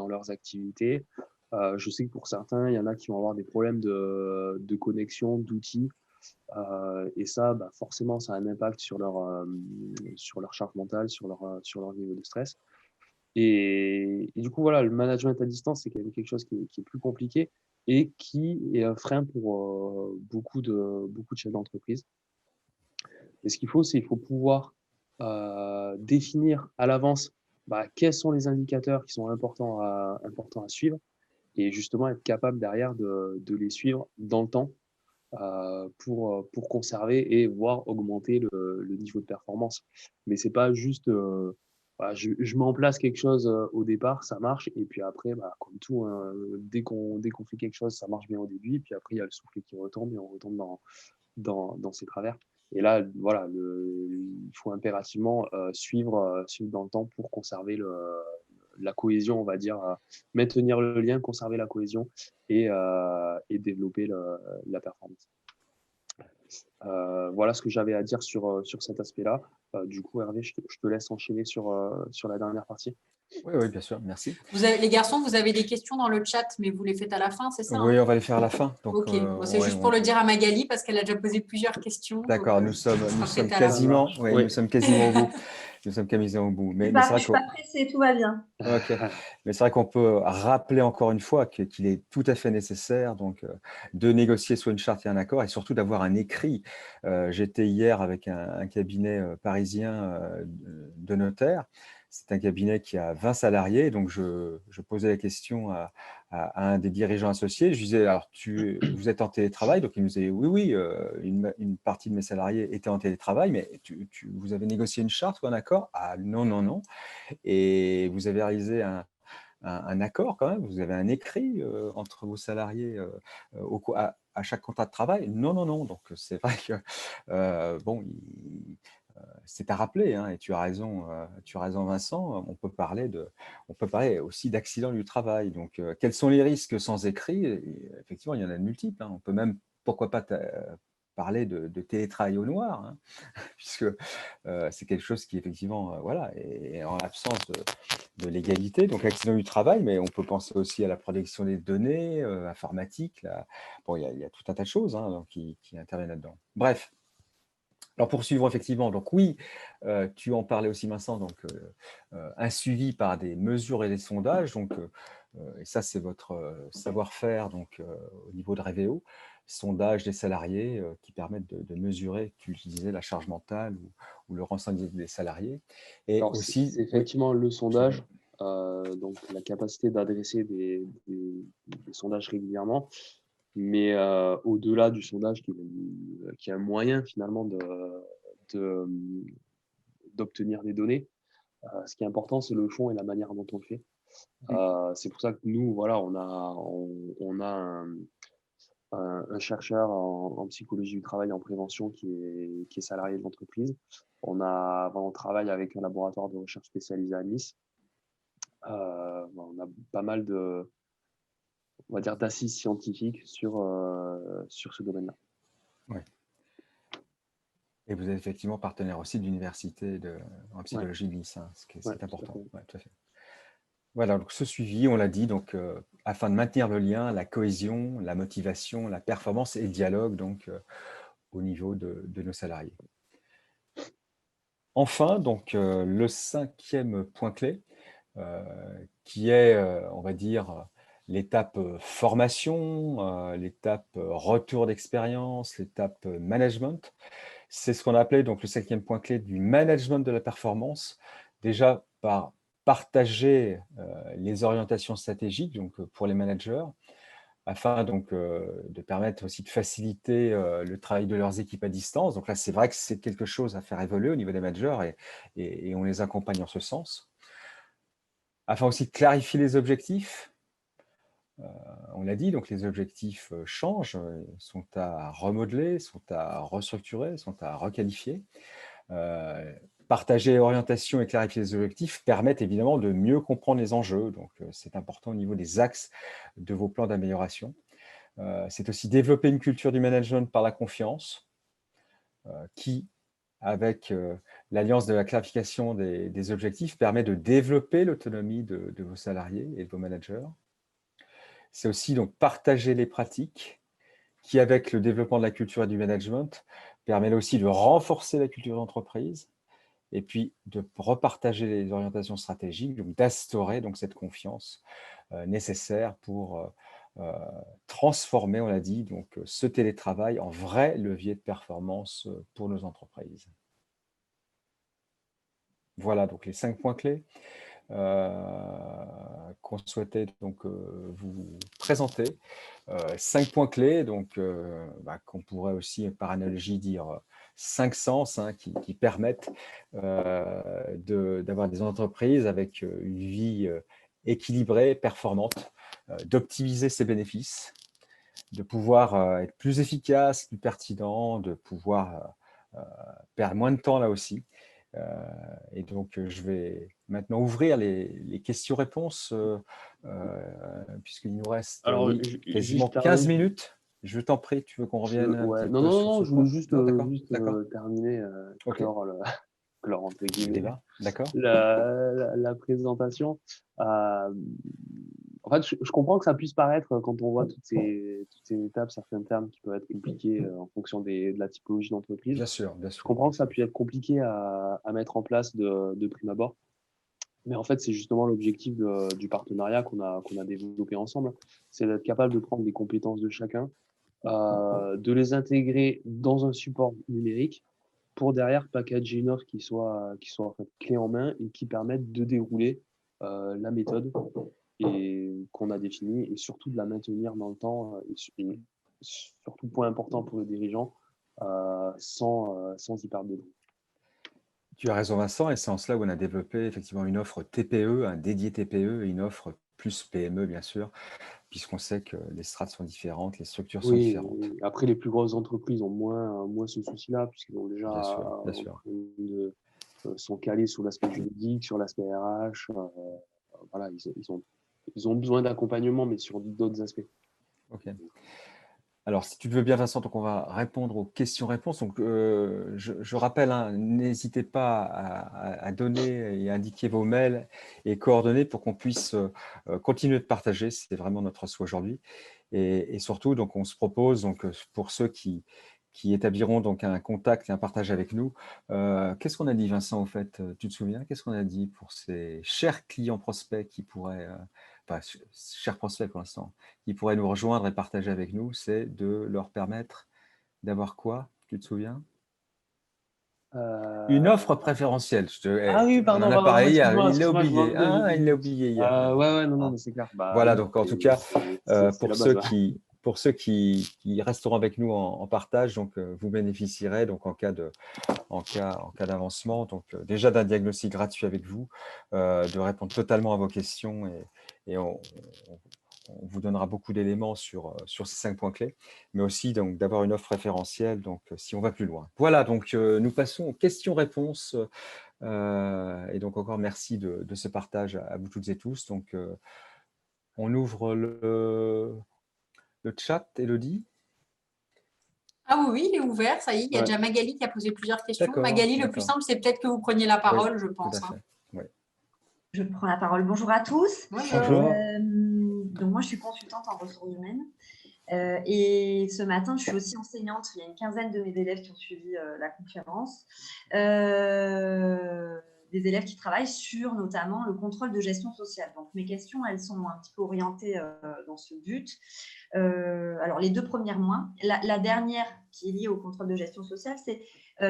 leurs activités. Je sais que pour certains, il y en a qui vont avoir des problèmes de connexion, d'outils. Et ça, forcément, ça a un impact sur leur charge mentale, sur leur niveau de stress. Et du coup, voilà, le management à distance, c'est quand même quelque chose qui est plus compliqué et qui est un frein pour beaucoup de chefs d'entreprise. Et ce qu'il faut, c'est qu'il faut pouvoir définir à l'avance quels sont les indicateurs qui sont importants à suivre et justement être capable derrière de les suivre dans le temps pour conserver et voire augmenter le niveau de performance. Mais c'est pas juste je mets en place quelque chose au départ, ça marche, et puis après, comme tout, hein, dès qu'on fait quelque chose, ça marche bien au début, et puis après, il y a le soufflet qui retombe et on retombe dans ses travers. Et là, voilà, il faut impérativement suivre dans le temps pour conserver la cohésion, on va dire, maintenir le lien, conserver la cohésion et développer la performance. Voilà ce que j'avais à dire sur cet aspect-là. Du coup, Hervé, je te laisse enchaîner sur la dernière partie. Oui, bien sûr, merci. Les garçons, vous avez des questions dans le chat, mais vous les faites à la fin, c'est ça, hein? Oui, on va les faire à la fin. Donc, Ok, bon, c'est juste pour le dire à Magali parce qu'elle a déjà posé plusieurs questions. D'accord, nous Ce sera sommes peut-être à la fin. quasiment, Oui. nous sommes quasiment au bout. Nous sommes quasiment au bout. Je Mais ne c'est vrai suis pas pressée, tout va bien. Ok. Mais c'est vrai qu'on peut rappeler encore une fois qu'il est tout à fait nécessaire donc, de négocier soit une charte et un accord et surtout d'avoir un écrit. J'étais hier avec un cabinet parisien de notaires. C'est un cabinet qui a 20 salariés. Donc, je posais la question à un des dirigeants associés. Je disais, alors, vous êtes en télétravail? Donc, il nous disait, oui, une partie de mes salariés était en télétravail, mais vous avez négocié une charte ou un accord? Ah non, non, non. Et vous avez réalisé un accord quand même, vous avez un écrit entre vos salariés à chaque contrat de travail? Non, non, non. Donc c'est vrai que bon, c'est à rappeler, hein, et tu as raison, Vincent. On peut parler aussi d'accident du travail. Donc quels sont les risques sans écrit? Et effectivement, il y en a de multiples, hein. On peut même, pourquoi pas, parler de télétravail au noir, hein, puisque c'est quelque chose qui effectivement, voilà, est en l'absence de l'égalité, donc l'accident du travail, mais on peut penser aussi à la protection des données, informatique. Bon, il y a tout un tas de choses, hein, donc, qui interviennent là-dedans. Bref, alors poursuivre effectivement, donc oui, tu en parlais aussi Vincent, donc un suivi par des mesures et des sondages, donc, et ça c'est votre savoir-faire donc, au niveau de Reveo, sondage des salariés qui permettent de mesurer, tu disais, la charge mentale ou le renseignement des salariés. Et Alors, aussi, c'est effectivement le sondage, donc la capacité d'adresser des sondages régulièrement, mais au-delà du sondage qui est un moyen finalement de, d'obtenir des données, ce qui est important, c'est le fond et la manière dont on le fait. C'est pour ça que nous, voilà, on a un chercheur en psychologie du travail et en prévention qui est salarié de l'entreprise. On travaille avec un laboratoire de recherche spécialisé à Nice. On a pas mal on va dire, d'assises scientifiques sur ce domaine-là. ouais. Et vous êtes effectivement partenaire aussi de l'université en psychologie de Nice, hein, ce qui est important. Ouais, tout à fait. Voilà, donc ce suivi, on l'a dit, donc, afin de maintenir le lien, la cohésion, la motivation, la performance et le dialogue donc, au niveau de nos salariés. Enfin, donc, le 5e point clé, qui est, on va dire, l'étape formation, l'étape retour d'expérience, l'étape management. C'est ce qu'on a appelé donc, le 5e point clé du management de la performance, déjà par partager les orientations stratégiques donc, pour les managers, afin donc, de permettre aussi de faciliter le travail de leurs équipes à distance. Donc là, c'est vrai que c'est quelque chose à faire évoluer au niveau des managers et on les accompagne en ce sens. Afin aussi de clarifier les objectifs, on l'a dit, donc les objectifs changent, sont à remodeler, sont à restructurer, sont à requalifier. Partager l'orientation et clarifier les objectifs permettent évidemment de mieux comprendre les enjeux. Donc, c'est important au niveau des axes de vos plans d'amélioration. C'est aussi développer une culture du management par la confiance, qui, avec l'alliance de la clarification des objectifs, permet de développer l'autonomie de vos salariés et de vos managers. C'est aussi donc partager les pratiques qui, avec le développement de la culture et du management, permet aussi de renforcer la culture d'entreprise et puis de repartager les orientations stratégiques, donc d'instaurer donc cette confiance nécessaire pour transformer, on l'a dit, donc ce télétravail en vrai levier de performance pour nos entreprises. Voilà donc les 5 points clés qu'on souhaitait donc vous présenter. 5 points clés donc qu'on pourrait aussi par analogie dire 5 sens, hein, qui permettent d'avoir des entreprises avec une vie équilibrée, performante, d'optimiser ses bénéfices, de pouvoir être plus efficace, plus pertinent, de pouvoir perdre moins de temps là aussi. Et donc, je vais maintenant ouvrir les questions-réponses, puisqu'il nous reste quasiment 15 minutes. Je t'en prie, tu veux qu'on revienne un petit peu sur ce Non, je voulais point? juste, Non, d'accord. terminer, Ok. clore clore entre guillemets Débat, d'accord. la présentation. En fait, je comprends que ça puisse paraître, quand on voit toutes ces étapes, certains termes qui peuvent être compliqués en fonction de la typologie d'entreprise. Bien sûr, bien Je sûr. comprends que ça puisse être compliqué à mettre en place de prime abord. Mais en fait, c'est justement l'objectif du partenariat qu'on a développé ensemble. C'est d'être capable de prendre les compétences de chacun, de les intégrer dans un support numérique pour derrière packager une offre qui soit en fait clé en main et qui permette de dérouler la méthode et qu'on a définie et surtout de la maintenir dans le temps et surtout point important pour le dirigeant sans y perdre dedans. Tu as raison, Vincent, et c'est en cela où on a développé effectivement une offre TPE, un dédié TPE et une offre plus PME, bien sûr, puisqu'on sait que les strates sont différentes, les structures sont Oui, différentes. après les plus grosses entreprises ont moins ce souci-là puisqu'ils ont déjà Bien sûr, bien sûr. sont calés sur l'aspect juridique, sur l'aspect RH. Voilà, ils ont besoin d'accompagnement, mais sur d'autres aspects. Ok. Alors, si tu le veux bien, Vincent, donc on va répondre aux questions-réponses. Donc, je rappelle, hein, n'hésitez pas à donner et indiquer vos mails et coordonnées pour qu'on puisse continuer de partager. C'est vraiment notre souhait aujourd'hui. Et surtout, donc, on se propose, donc, pour ceux qui établiront donc un contact et un partage avec nous, qu'est-ce qu'on a dit, Vincent, au fait? Tu te souviens? Qu'est-ce qu'on a dit pour ces chers clients prospects qui pourraient, enfin, chers prospects pour l'instant, qui pourraient nous rejoindre et partager avec nous, c'est de leur permettre d'avoir quoi? Tu te souviens? Une offre préférentielle. Ah oui, On en a pardon, parlé hier, excuse-moi, il l'a je oublié. manque Ah, il l'a de. oublié hier. Ouais, non, Ah. mais c'est clair. Bah Voilà, oui, donc en tout cas, c'est la base. Ouais. pour ceux qui resteront avec nous en partage, donc vous bénéficierez donc en cas d'avancement, donc déjà d'un diagnostic gratuit avec vous, de répondre totalement à vos questions et on vous donnera beaucoup d'éléments sur ces 5 points clés, mais aussi donc d'avoir une offre référentielle donc si on va plus loin. Voilà, donc nous passons aux questions-réponses et donc encore merci de ce partage à vous toutes et tous. Donc on ouvre le chat, Elodie. Ah oui, oui, il est ouvert, ça y est, il y a Ouais. déjà Magali qui a posé plusieurs questions. D'accord, Magali, le plus d'accord. simple, c'est peut-être que vous preniez la Oui, parole, je tout pense. à Hein. fait. Oui. Je prends la parole. Bonjour à tous. Bonjour. Bonjour. Donc moi, je suis consultante en ressources humaines. Et ce matin, je suis aussi enseignante. Il y a une quinzaine de mes élèves qui ont suivi la conférence. Des élèves qui travaillent sur notamment le contrôle de gestion sociale. Donc mes questions, elles sont un petit peu orientées dans ce but. Alors les deux premières moins. La dernière qui est liée au contrôle de gestion sociale, c'est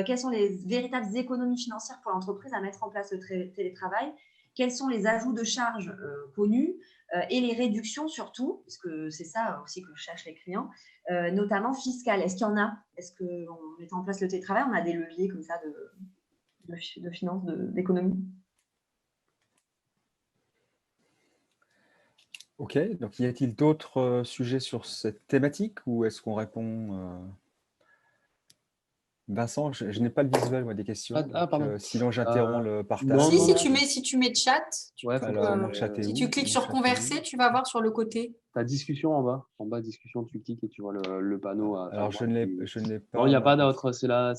quelles sont les véritables économies financières pour l'entreprise à mettre en place le télétravail? Quels sont les ajouts de charges connus et les réductions surtout, parce que c'est ça aussi que cherchent les clients, notamment fiscales. Est-ce qu'il y en a? Est-ce qu'en mettant en place le télétravail, on a des leviers comme ça de finances, d'économie? Ok, donc y a-t-il d'autres sujets sur cette thématique ou est-ce qu'on répond Vincent, je n'ai pas le visuel moi, des questions, Pardon. sinon j'interromps le Non, partage. Si, non, si non. tu mets chat, Ouais, faut Alors, mon que chat est si où? tu cliques Mon sur chat est où? converser, tu vas voir sur le côté. ta discussion en bas. En bas, discussion, tu cliques et tu vois le panneau à Alors, droite. je ne l'ai Non, il pas n'y a là. pas d'autre. C'est la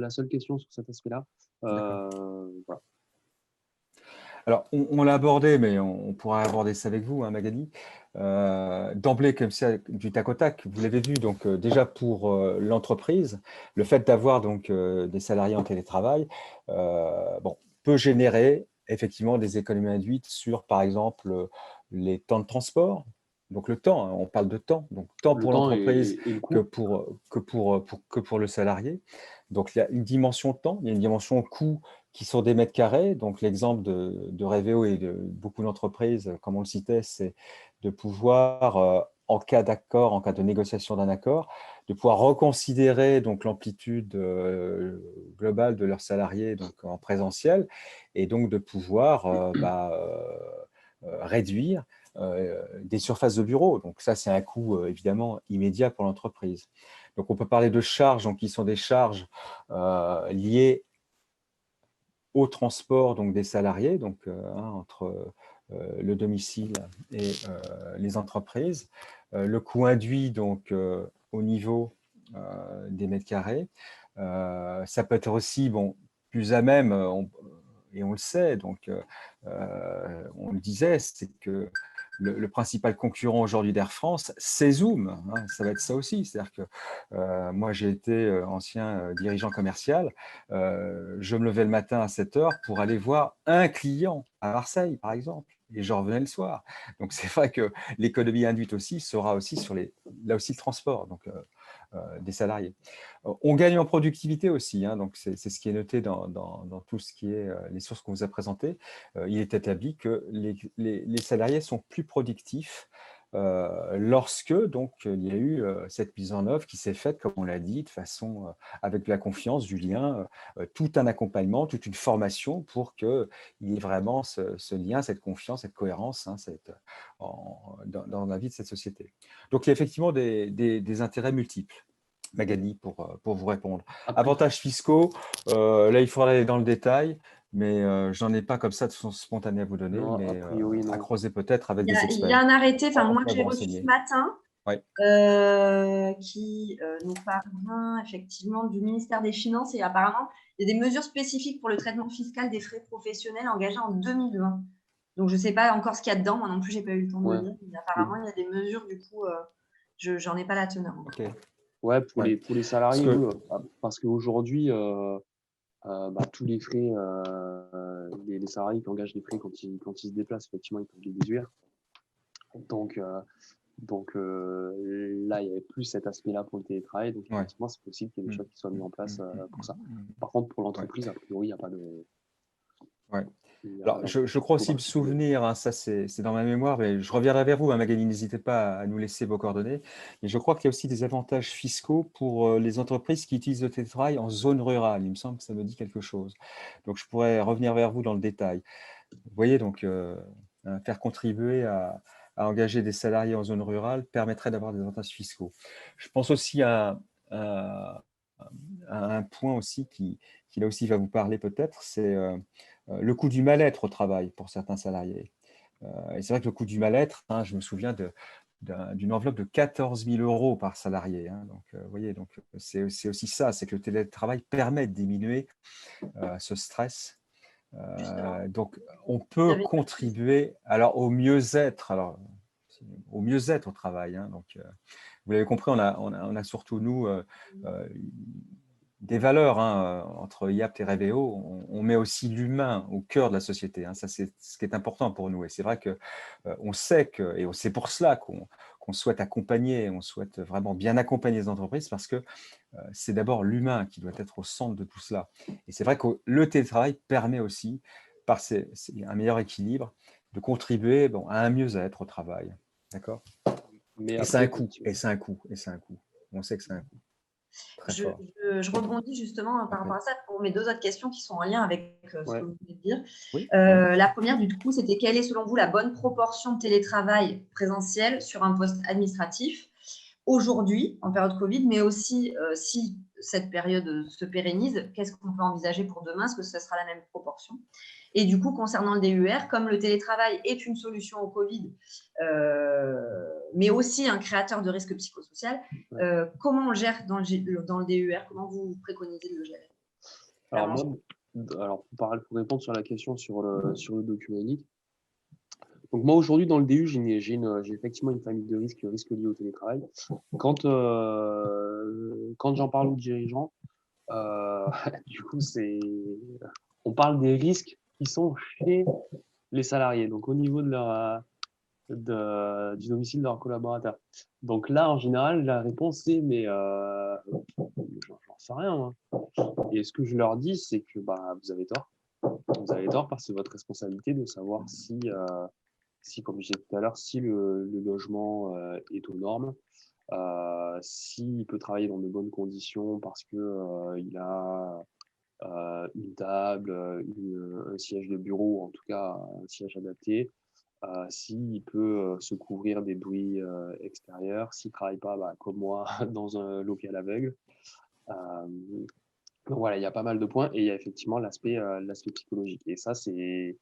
seule question sur cet aspect-là. D'accord. Voilà. Alors, on l'a abordé, mais on pourra aborder ça avec vous, hein, Magali. D'emblée, comme ça, du tac au tac, vous l'avez vu, donc déjà pour l'entreprise, le fait d'avoir donc des salariés en télétravail, peut générer effectivement des économies induites sur, par exemple, les temps de transport. Donc le temps, hein, on parle de temps, donc temps Le pour temps l'entreprise et le que coût. pour le salarié. Donc il y a une dimension temps, il y a une dimension coût qui sont des mètres carrés. Donc, l'exemple de Reveo et de beaucoup d'entreprises, comme on le citait, c'est de pouvoir, en cas d'accord, en cas de négociation d'un accord, de pouvoir reconsidérer donc l'amplitude globale de leurs salariés donc, en présentiel et donc de pouvoir réduire des surfaces de bureau. Donc, ça, c'est un coût évidemment immédiat pour l'entreprise. Donc, on peut parler de charges donc, qui sont des charges liées au transport donc, des salariés, donc, entre le domicile et les entreprises, le coût induit donc, au niveau des mètres carrés. Ça peut être aussi, plus à même, et on le sait, donc on le disait, c'est que le principal concurrent aujourd'hui d'Air France, c'est Zoom, hein, ça va être ça aussi. C'est-à-dire que moi, j'ai été ancien dirigeant commercial, je me levais le matin à 7 heures pour aller voir un client à Marseille, par exemple, et je revenais le soir. Donc, c'est vrai que l'économie induite aussi sera aussi sur là aussi le transport, donc des salariés. On gagne en productivité aussi, hein, donc c'est ce qui est noté dans tout ce qui est les sources qu'on vous a présentées. Il est établi que les salariés sont plus productifs lorsque donc il y a eu cette mise en œuvre qui s'est faite, comme on l'a dit, de façon avec de la confiance, du lien, tout un accompagnement, toute une formation pour qu'il y ait vraiment ce lien, cette confiance, cette cohérence, hein, dans la vie de cette société. Donc il y a effectivement des intérêts multiples. Magali, pour vous répondre. Après, Avantages fiscaux, là, il faudrait aller dans le détail, mais je n'en ai pas comme ça de façon spontanée à vous donner, non, a mais priori, à non. creuser peut-être avec des Il y a experts. un arrêté, On moi que pourrait j'ai vous reçu ce renseigner. matin, Ouais. qui nous parvient effectivement du ministère des Finances, et apparemment, il y a des mesures spécifiques pour le traitement fiscal des frais professionnels engagés en 2020. Donc, je ne sais pas encore ce qu'il y a dedans. Moi non plus, je n'ai pas eu le temps de Ouais. le lire. Mais apparemment, il y a des mesures, du coup, je n'en ai pas la teneur. Ok. Ouais, pour Ouais. les salariés, Parce que- oui, parce qu'aujourd'hui, tous les frais, les salariés qui engagent les frais quand ils se déplacent, effectivement, ils peuvent les déduire. Donc, là, il y avait plus cet aspect-là pour le télétravail. Donc, Ouais. effectivement, c'est possible qu'il y ait des choses qui soient mises en place pour ça. Par Ouais. contre, pour l'entreprise, a priori, il n'y a pas de. Ouais. Il y a Alors, je crois aussi me souvenir, hein, ça c'est dans ma mémoire, mais je reviendrai vers vous, hein, Magali, n'hésitez pas à nous laisser vos coordonnées. Mais je crois qu'il y a aussi des avantages fiscaux pour les entreprises qui utilisent le télétravail en zone rurale. Il me semble que ça me dit quelque chose. Donc, je pourrais revenir vers vous dans le détail. Vous voyez, donc, faire contribuer à engager des salariés en zone rurale permettrait d'avoir des avantages fiscaux. Je pense aussi à un point aussi qui là aussi va vous parler peut-être, c'est le coût du mal-être au travail pour certains salariés. Et c'est vrai que le coût du mal-être, hein, je me souviens d'une enveloppe de 14 000 euros par salarié, hein. Donc, vous voyez, donc c'est aussi ça, c'est que le télétravail permet de diminuer ce stress. Donc, on peut contribuer alors au mieux-être, au travail, hein. Donc, vous l'avez compris, on a surtout nous des valeurs, hein, entre YAPT et Reveo. On met aussi l'humain au cœur de la société, hein. Ça, c'est ce qui est important pour nous. Et c'est vrai que on sait que, et c'est pour cela qu'on souhaite accompagner, on souhaite vraiment bien accompagner les entreprises parce que c'est d'abord l'humain qui doit être au centre de tout cela. Et c'est vrai que le télétravail permet aussi, par un meilleur équilibre, de contribuer à un mieux-être au travail. D'accord ? Mais Et c'est un coût, et c'est un coût, et c'est un coût. On sait que c'est un coût. Très fort. Je rebondis justement par rapport à ça pour mes deux autres questions qui sont en lien avec ce que vous venez de dire. Oui. La première, du coup, c'était quelle est selon vous la bonne proportion de télétravail présentiel sur un poste administratif aujourd'hui, en période Covid, mais aussi si cette période se pérennise, qu'est-ce qu'on peut envisager pour demain? Est-ce que ce sera la même proportion? Et du coup, concernant le DUR, comme le télétravail est une solution au Covid, mais aussi un créateur de risque psychosocial, comment on le gère dans le DUR? Comment vous préconisez de le gérer? Alors, pour répondre sur la question sur le document unique, donc moi aujourd'hui dans le DU, j'ai effectivement une famille de risques liés au télétravail. Quand j'en parle aux dirigeants, du coup on parle des risques qui sont chez les salariés, donc au niveau de du domicile de leurs collaborateurs. Donc là, en général, la réponse est mais j'en sais rien, moi. Et ce que je leur dis, c'est que vous avez tort. Vous avez tort parce que c'est votre responsabilité de savoir si comme je disais tout à l'heure, si le logement est aux normes, s'il peut travailler dans de bonnes conditions parce que il a une table, un siège de bureau, en tout cas un siège adapté, s'il peut se couvrir des bruits extérieurs, s'il ne travaille pas comme moi dans un local aveugle. Donc voilà, il y a pas mal de points et il y a effectivement l'aspect psychologique. Et ça, c'est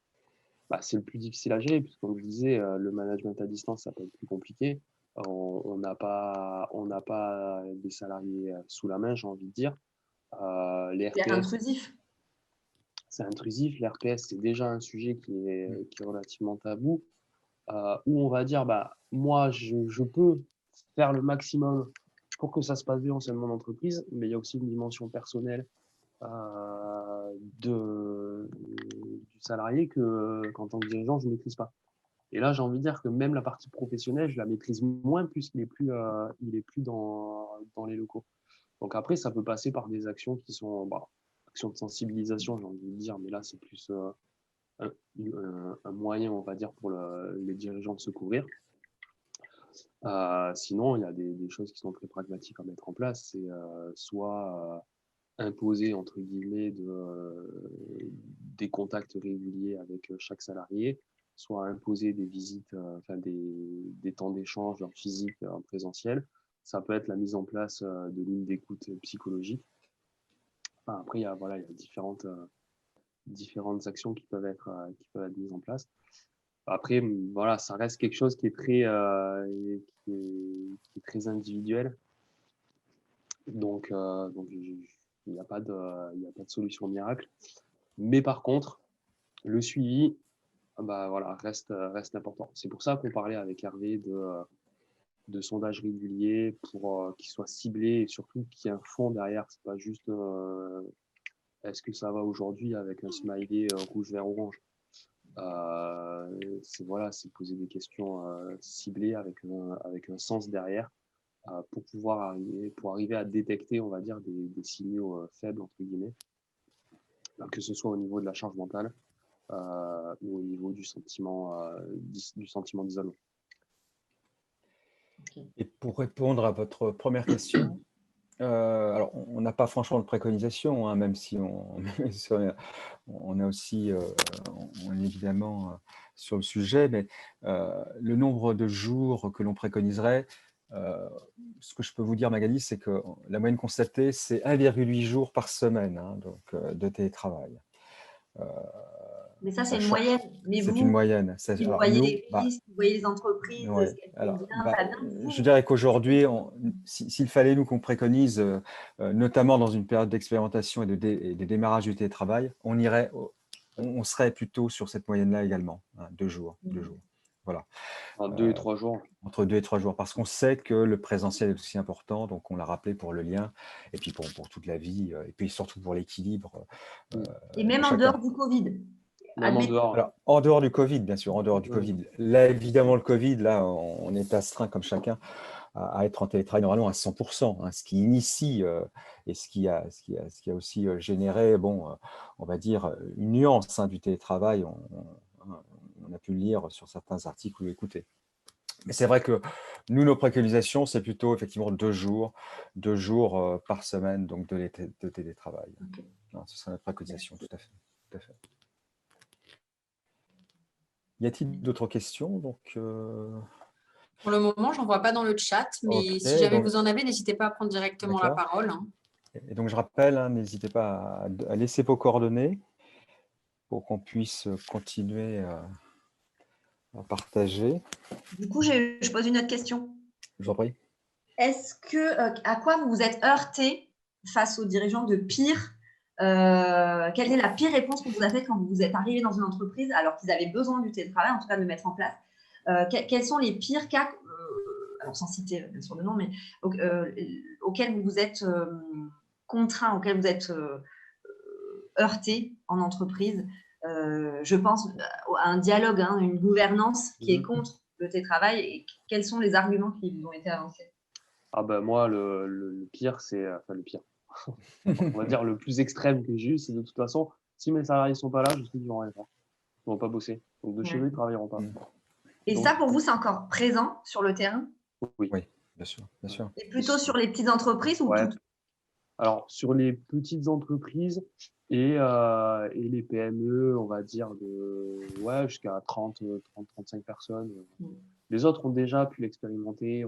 le plus difficile à gérer, puisque comme je disais, le management à distance, ça peut être plus compliqué. On n'a pas des salariés sous la main, j'ai envie de dire. Les C'est RPS, intrusif. c'est intrusif. L'RPS, c'est déjà un sujet qui est relativement tabou, où on va dire, moi, je peux faire le maximum pour que ça se passe bien au sein de mon entreprise, mais il y a aussi une dimension personnelle du salarié qu'en tant que dirigeant, je ne maîtrise pas. Et là, j'ai envie de dire que même la partie professionnelle, je la maîtrise moins puisqu'il est plus, dans les locaux. Donc après, ça peut passer par des actions qui sont actions de sensibilisation, j'ai envie de dire, mais là, c'est plus un moyen, on va dire, pour les dirigeants de se couvrir. Sinon, il y a des choses qui sont très pragmatiques à mettre en place. C'est soit imposer, entre guillemets, des contacts réguliers avec chaque salarié, soit imposer des visites, des temps d'échange en physique, en présentiel. Ça peut être la mise en place de lignes d'écoute psychologique. Après, il y a différentes actions qui peuvent être mises en place. Après, voilà, ça reste quelque chose qui est qui est très individuel. Donc il n'y a pas de solution miracle. Mais par contre, le suivi, reste important. C'est pour ça qu'on parlait avec Hervé de sondages réguliers pour qu'ils soient ciblés et surtout qu'il y ait un fond derrière. C'est pas juste est-ce que ça va aujourd'hui avec un smiley rouge, vert, orange. C'est poser des questions ciblées avec un sens derrière pour arriver à détecter, on va dire, des signaux faibles, entre guillemets, que ce soit au niveau de la charge mentale ou au niveau du sentiment d'isolement. Et pour répondre à votre première question, alors on n'a pas franchement de préconisation, hein, même si on a aussi, on est évidemment sur le sujet, mais le nombre de jours que l'on préconiserait, ce que je peux vous dire, Magali, c'est que la moyenne constatée, c'est 1,8 jours par semaine, hein, donc, de télétravail. Mais ça, c'est une moyenne. Mais c'est vous, une moyenne. vous voyez les risques, vous voyez les entreprises, ouais. ce qu'elles font bien, pas bien. Je dirais qu'aujourd'hui, s'il fallait nous qu'on préconise, notamment dans une période d'expérimentation et de démarrage du télétravail, on serait plutôt sur cette moyenne-là également, hein, 2 jours. Voilà. Entre 2 et 3 jours. Entre 2 et 3 jours, parce qu'on sait que le présentiel est aussi important, donc on l'a rappelé pour le lien, et puis pour toute la vie, et puis surtout pour l'équilibre. Et même en dehors du Covid. Même en dehors. Alors, en dehors du Covid, bien sûr, en dehors du Covid. Là, évidemment, le Covid, là, on est astreint, comme chacun, à être en télétravail normalement à 100%, hein, ce qui initie et ce qui a aussi généré, on va dire, une nuance, hein, du télétravail. On a pu le lire sur certains articles ou l'écouter. Mais c'est vrai que nous, nos préconisations, c'est plutôt effectivement 2 jours par semaine, donc de télétravail. Okay. Non, ce serait notre préconisation, tout à fait. Y a-t-il d'autres questions? Pour le moment, je n'en vois pas dans le chat, mais si jamais vous en avez, n'hésitez pas à prendre directement la parole. Hein. Et donc, je rappelle, hein, n'hésitez pas à laisser vos coordonnées pour qu'on puisse continuer à partager. Du coup, je pose une autre question. Je vous en prie. Est-ce que, à quoi vous vous êtes heurté face aux dirigeants de pire? Quelle est la pire réponse qu'on vous a faite quand vous êtes arrivé dans une entreprise alors qu'ils avaient besoin du télétravail, en tout cas de le mettre en place? Quels sont les pires cas, alors sans citer bien sûr le nom, mais auxquels vous vous êtes contraint, auxquels vous êtes heurté en entreprise? Je pense à un dialogue, hein, une gouvernance qui est contre le télétravail. Et quels sont les arguments qui vous ont été avancés? Moi, le pire, c'est le pire. On va dire le plus extrême que j'ai eu, c'est de toute façon, si mes salariés ne sont pas là, je sais qu'ils ne vont rien faire. Ils ne vont pas bosser. Donc de chez eux, ils ne travailleront pas. Et ça, pour vous, c'est encore présent sur le terrain? Oui, bien sûr. Et plutôt sur les petites entreprises ou toutes? Alors, sur les petites entreprises et les PME, on va dire jusqu'à 30-35 personnes. Les autres ont déjà pu l'expérimenter,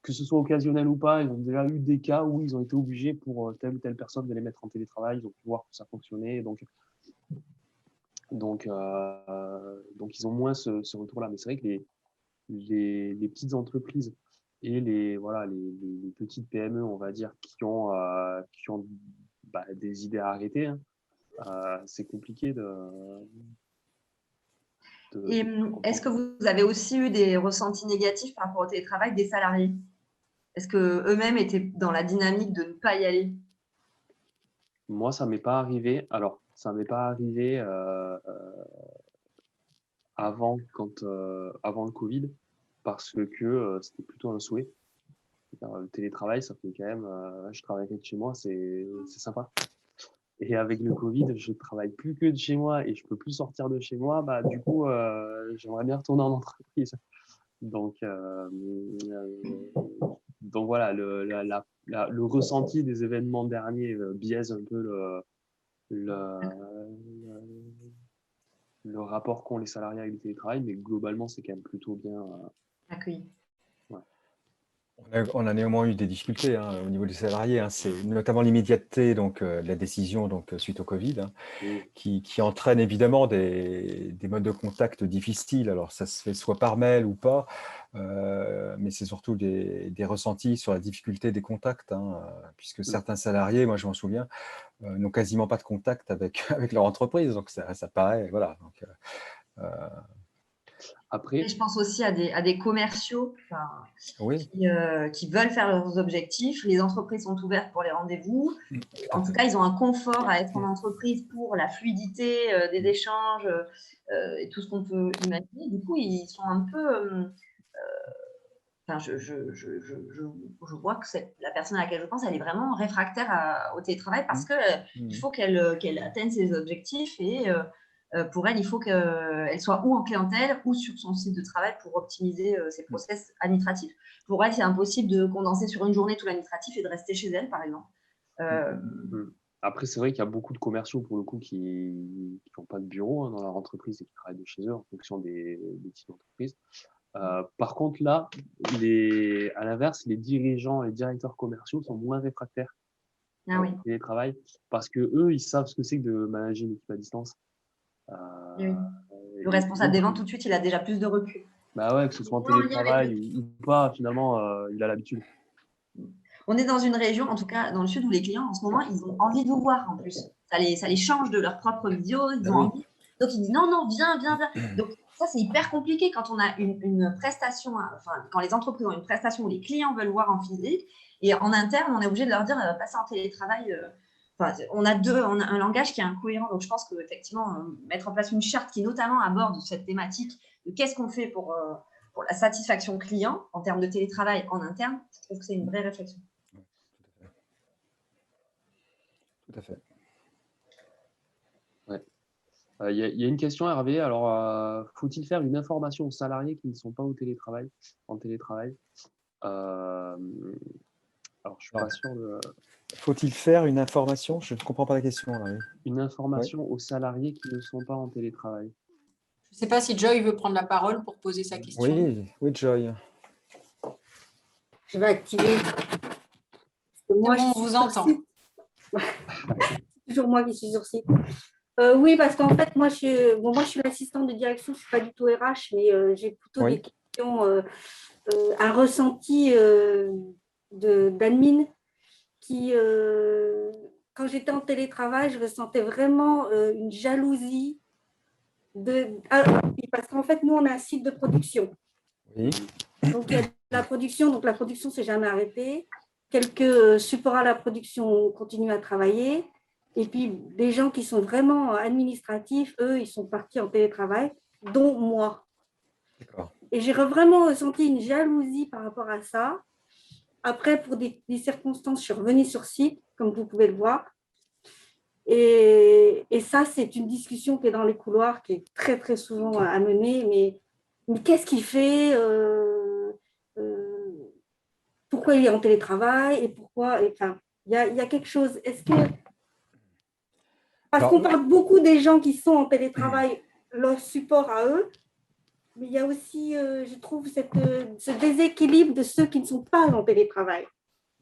que ce soit occasionnel ou pas, ils ont déjà eu des cas où ils ont été obligés pour telle ou telle personne de les mettre en télétravail, ils ont pu voir que ça fonctionnait. Donc ils ont moins ce retour-là. Mais c'est vrai que les petites entreprises et les petites PME, on va dire, qui ont des idées arrêtées, hein, c'est compliqué Et est-ce que vous avez aussi eu des ressentis négatifs par rapport au télétravail des salariés? Est-ce qu'eux-mêmes étaient dans la dynamique de ne pas y aller? Moi, ça m'est pas arrivé. Alors, ça m'est pas arrivé avant, avant le Covid, parce que c'était plutôt un souhait. Le télétravail, ça fait quand même, je travaillerai de chez moi, c'est sympa. Et avec le Covid, je travaille plus que de chez moi et je peux plus sortir de chez moi. Bah, du coup, j'aimerais bien retourner en entreprise. Donc, donc voilà, le ressenti des événements derniers biaise un peu le rapport qu'ont les salariés avec le télétravail, mais globalement, c'est quand même plutôt bien. Accueillis. Ouais. On a néanmoins eu des difficultés au niveau des salariés. C'est notamment l'immédiateté de la décision suite au Covid, qui entraîne évidemment des modes de contact difficiles. Alors, ça se fait soit par mail ou pas, mais c'est surtout des ressentis sur la difficulté des contacts, puisque certains salariés, moi je m'en souviens, n'ont quasiment pas de contact avec, avec leur entreprise. Donc, ça paraît, voilà. Donc, Après, Et je pense aussi à des commerciaux oui, qui veulent faire leurs objectifs. Les entreprises sont ouvertes pour les rendez-vous. En tout cas, ils ont un confort à être en entreprise pour la fluidité des échanges et tout ce qu'on peut imaginer. Du coup, ils sont un peu… je vois que la personne à laquelle je pense, elle est vraiment réfractaire au télétravail parce qu'il faut qu'elle atteigne ses objectifs et pour elle, il faut qu'elle soit ou en clientèle ou sur son site de travail pour optimiser ses process administratifs. Pour elle, c'est impossible de condenser sur une journée tout l'administratif et de rester chez elle, par exemple. Après, c'est vrai qu'il y a beaucoup de commerciaux, pour le coup, qui n'ont pas de bureau dans leur entreprise et qui travaillent de chez eux en fonction des types d'entreprises. Par contre, là, à l'inverse, les dirigeants et directeurs commerciaux sont moins réfractaires au télétravail parce que eux, ils savent ce que c'est que de manager une équipe à distance. Le responsable des ventes, tout de suite, il a déjà plus de recul. Bah ouais, que ce soit en télétravail ou pas, finalement, il a l'habitude. On est dans une région, en tout cas dans le sud, où les clients, en ce moment, ils ont envie de vous voir en plus. Ça les change de leur propre vidéo, ils ont envie. Donc, ils disent non, viens. Donc, ça, c'est hyper compliqué quand on a une prestation, quand les entreprises ont une prestation où les clients veulent voir en physique. Et en interne, on est obligé de leur dire passer en télétravail. On a un langage qui est incohérent. Donc, je pense qu'effectivement, mettre en place une charte qui notamment aborde cette thématique de qu'est-ce qu'on fait pour la satisfaction client en termes de télétravail en interne, je trouve que c'est une vraie réflexion. Tout à fait. Ouais. Il y a une question, Hervé. Alors, faut-il faire une information aux salariés qui ne sont pas en télétravail? Alors, je suis pas sûr de… Faut-il faire une information? Je ne comprends pas la question. Là. Une information aux salariés qui ne sont pas en télétravail. Je ne sais pas si Joy veut prendre la parole pour poser sa question. Oui, Joy. Je vais activer. Moi, on vous entend. C'est toujours moi qui suis sur site. Oui, parce qu'en fait, moi, je suis l'assistante de direction, je ne suis pas du tout RH, mais j'ai plutôt des questions, un ressenti d'admin qui, quand j'étais en télétravail, je ressentais vraiment une jalousie. Parce qu'en fait, nous, on a un site de production. Oui. Donc, il y a la production, donc la production ne s'est jamais arrêtée. Quelques supports à la production continuent à travailler. Et puis, des gens qui sont vraiment administratifs, eux, ils sont partis en télétravail, dont moi. Et j'ai vraiment ressenti une jalousie par rapport à ça. Après, pour des circonstances, je suis revenue sur site, comme vous pouvez le voir. Et ça, c'est une discussion qui est dans les couloirs, qui est très, très souvent à mener. Mais qu'est-ce qu'il fait pourquoi il est en télétravail et pourquoi… Enfin, il y a quelque chose. Est-ce que… Parce qu'on parle beaucoup des gens qui sont en télétravail, leur support à eux, mais il y a aussi, je trouve, ce déséquilibre de ceux qui ne sont pas en télétravail.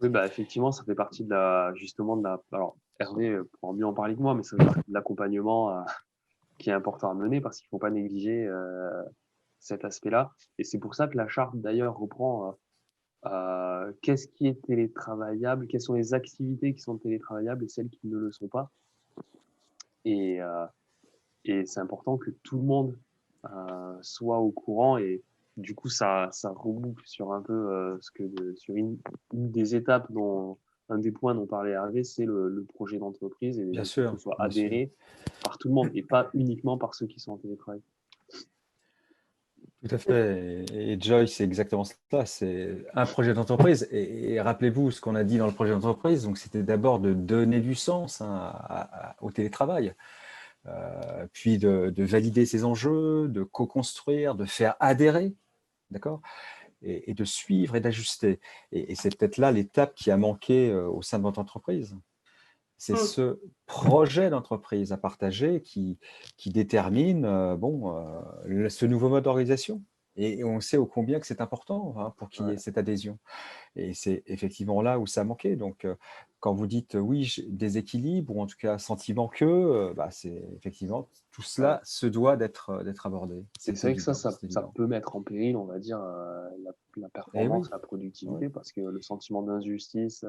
Oui, bah, effectivement, ça fait partie justement de la… Alors, Hervé pourra mieux en parler que moi, mais ça fait partie de l'accompagnement qui est important à mener parce qu'il ne faut pas négliger cet aspect-là. Et c'est pour ça que la charte, d'ailleurs, reprend qu'est-ce qui est télétravaillable, quelles sont les activités qui sont télétravaillables et celles qui ne le sont pas. Et, et c'est important que tout le monde soit au courant. Et du coup, ça reboucle sur un peu sur une des étapes un des points dont parlait Hervé, c'est le projet d'entreprise, et Bien il faut que sûr, ce soit bien sûr. adhéré par tout le monde et pas uniquement par ceux qui sont en télétravail. Tout à fait. Et Joyce, c'est exactement ça. C'est un projet d'entreprise. Et rappelez-vous ce qu'on a dit dans le projet d'entreprise. Donc, c'était d'abord de donner du sens au télétravail, puis de valider ses enjeux, de co-construire, de faire adhérer, d'accord, et de suivre et d'ajuster. Et c'est peut-être là l'étape qui a manqué au sein de votre entreprise. C'est ce projet d'entreprise à partager qui détermine ce nouveau mode d'organisation. Et on sait ô combien que c'est important pour qu'il y ait cette adhésion. Et c'est effectivement là où ça manquait. Donc, quand vous dites oui, déséquilibre, ou en tout cas sentiment que, c'est effectivement tout cela se doit d'être abordé. C'est vrai que ça peut mettre en péril, on va dire, la Eh oui, performance, la productivité, parce que le sentiment d'injustice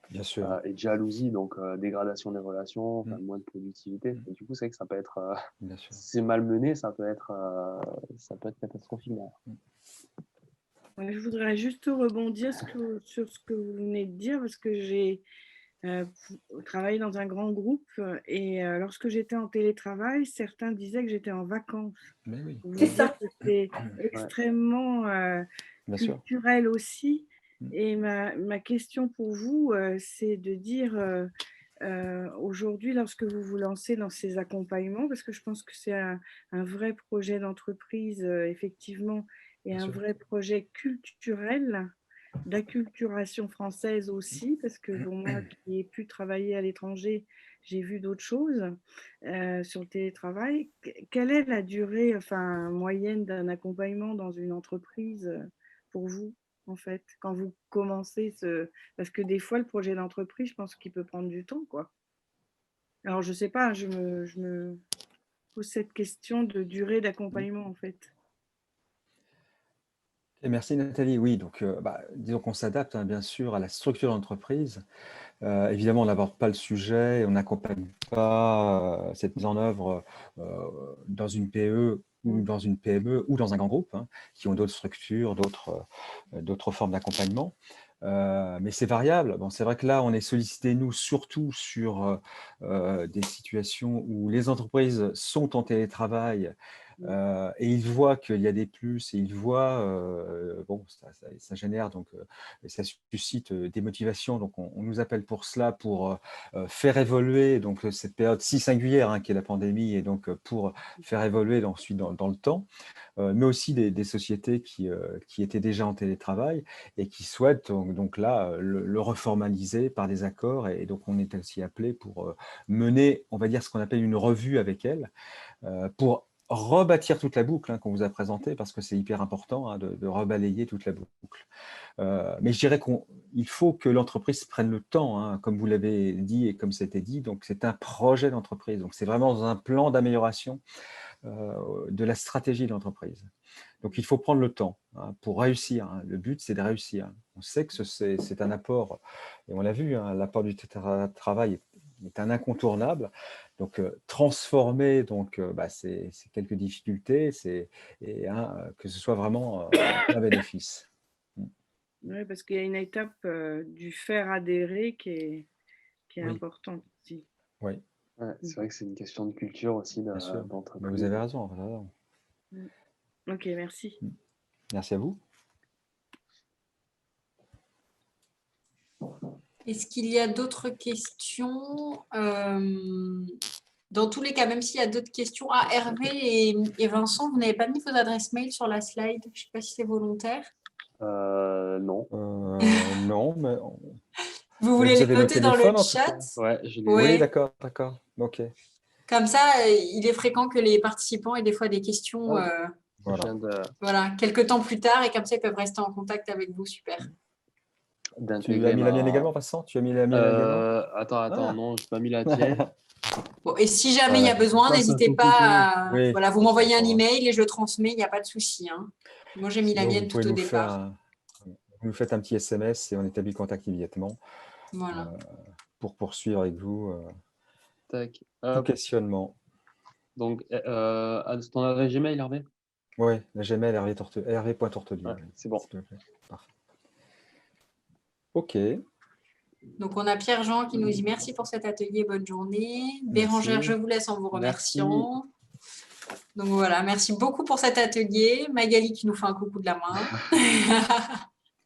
bien sûr. et de jalousie, donc dégradation des relations, moins de productivité. Mm. Et du coup, c'est vrai que ça peut être, Bien sûr. si c'est malmené, ça peut être catastrophique. Ouais, je voudrais juste rebondir sur ce que vous venez de dire, parce que j'ai travaillé dans un grand groupe et lorsque j'étais en télétravail, certains disaient que j'étais en vacances. Mais oui, Pour vous C'est dire ça. que c'est extrêmement bien sûr. culturel aussi. Mm. Et ma question pour vous, c'est de dire aujourd'hui, lorsque vous vous lancez dans ces accompagnements, parce que je pense que c'est un vrai projet d'entreprise, effectivement, et Bien un sûr. vrai projet culturel, d'acculturation française aussi, parce que pour moi qui ai pu travailler à l'étranger, j'ai vu d'autres choses sur le télétravail. Quelle est la durée moyenne d'un accompagnement dans une entreprise pour vous, en fait, quand vous commencez Parce que des fois, le projet d'entreprise, je pense qu'il peut prendre du temps, quoi. Alors, je ne sais pas, je me pose cette question de durée d'accompagnement, en fait. Et merci Nathalie. Oui, donc disons qu'on s'adapte bien sûr à la structure d'entreprise. Évidemment, on n'aborde pas le sujet, on n'accompagne pas cette mise en œuvre dans une PE ou dans une PME ou dans un grand groupe qui ont d'autres structures, d'autres formes d'accompagnement. Mais c'est variable. Bon, c'est vrai que là, on est sollicité, nous, surtout sur des situations où les entreprises sont en télétravail et ils voient qu'il y a des plus et ils voient, ça génère donc, ça suscite des motivations. Donc, on nous appelle pour cela, pour faire évoluer donc, cette période si singulière qui est la pandémie, et donc pour faire évoluer ensuite dans le temps, mais aussi des sociétés qui étaient déjà en télétravail et qui souhaitent donc là le reformaliser par des accords. Et donc, on est aussi appelé pour mener, on va dire, ce qu'on appelle une revue avec elles, pour rebâtir toute la boucle qu'on vous a présentée, parce que c'est hyper important de rebalayer toute la boucle. Mais je dirais qu'il faut que l'entreprise prenne le temps, comme vous l'avez dit et comme c'était dit. Donc, c'est un projet d'entreprise. Donc, c'est vraiment dans un plan d'amélioration de la stratégie de l'entreprise. Donc, il faut prendre le temps pour réussir. Le but, c'est de réussir. On sait que c'est un apport, et on l'a vu, l'apport du télétravail est un incontournable. Donc, transformer c'est quelques difficultés, que ce soit vraiment un bénéfice. Oui, parce qu'il y a une étape du faire adhérer qui est importante aussi. Oui. Ouais, c'est vrai que c'est une question de culture aussi d'entreprise. Mais vous avez raison. Voilà. Ok, merci. Merci à vous. Est-ce qu'il y a d'autres questions Dans tous les cas, même s'il y a d'autres questions, Hervé et Vincent, vous n'avez pas mis vos adresses mail sur la slide. Je ne sais pas si c'est volontaire. Non. Non, mais Vous voulez les avez nos noter dans le téléphones, en tout chat? cas. Ouais, je l'ai. Ouais. Oui, d'accord. Ok. Comme ça, il est fréquent que les participants aient des fois des questions Voilà. quelques temps plus tard, et comme ça, ils peuvent rester en contact avec vous. Super. Tu as mis la mienne également, Vincent? Tu as mis la mienne également? Attends, non, je n'ai pas mis la tienne. Bon, et si jamais il y a besoin, n'hésitez pas à... Oui. Voilà, vous m'envoyez un email et je le transmets, il n'y a pas de souci. Moi, j'ai mis la Sinon, mienne tout au départ. Vous nous faites un petit SMS et on établit contact immédiatement Voilà. pour poursuivre avec vous. Tac. Tout Hop. questionnement. Donc, ton adresse Gmail, Hervé? Oui, la Gmail, hervé.tortelier. Ouais, c'est bon. S'il te plaît. Parfait. OK. Donc, on a Pierre-Jean qui nous dit merci pour cet atelier, bonne journée. Bérangère, je vous laisse en vous remerciant. Donc voilà, merci beaucoup pour cet atelier. Magali qui nous fait un coucou de la main.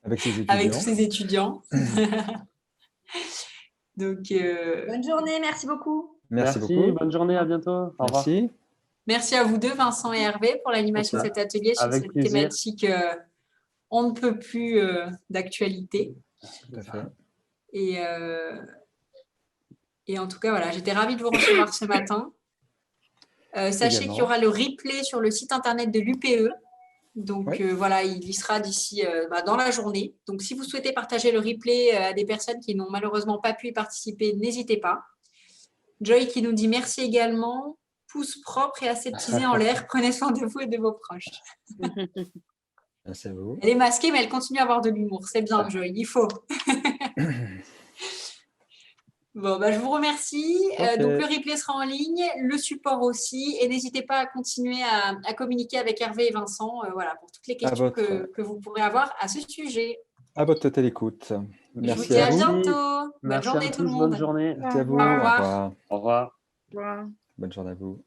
Avec ses étudiants. Avec tous ses étudiants. Donc, Bonne journée, merci beaucoup. Merci beaucoup. Bonne journée, à bientôt. Au revoir. Merci. merci à vous deux, Vincent et Hervé, pour l'animation Ok. de cet atelier sur Avec cette plaisir. thématique on ne peut plus d'actualité. Tout à fait. Et en tout cas, voilà, j'étais ravie de vous recevoir ce matin. Sachez Également. qu'il y aura le replay sur le site internet de l'UPE. Donc Oui. voilà, il y sera d'ici dans la journée. Donc si vous souhaitez partager le replay à des personnes qui n'ont malheureusement pas pu y participer, n'hésitez pas. Joy qui nous dit merci également. Pouce propre et aseptisé en l'air. Prenez soin de vous et de vos proches. Merci à vous. Elle est masquée, mais elle continue à avoir de l'humour. C'est bien, Joy, il faut. Bon, je vous remercie. Ok. Donc, le replay sera en ligne, le support aussi. Et n'hésitez pas à continuer à communiquer avec Hervé et Vincent voilà, pour toutes les questions que vous pourrez avoir à ce sujet. À votre télécoute. Je vous Merci dis à à vous. bientôt. Bonne Merci journée à tout le tous, monde. bonne journée. Merci à vous. Au revoir. Au revoir. Au revoir. Voilà. Bonne journée à vous.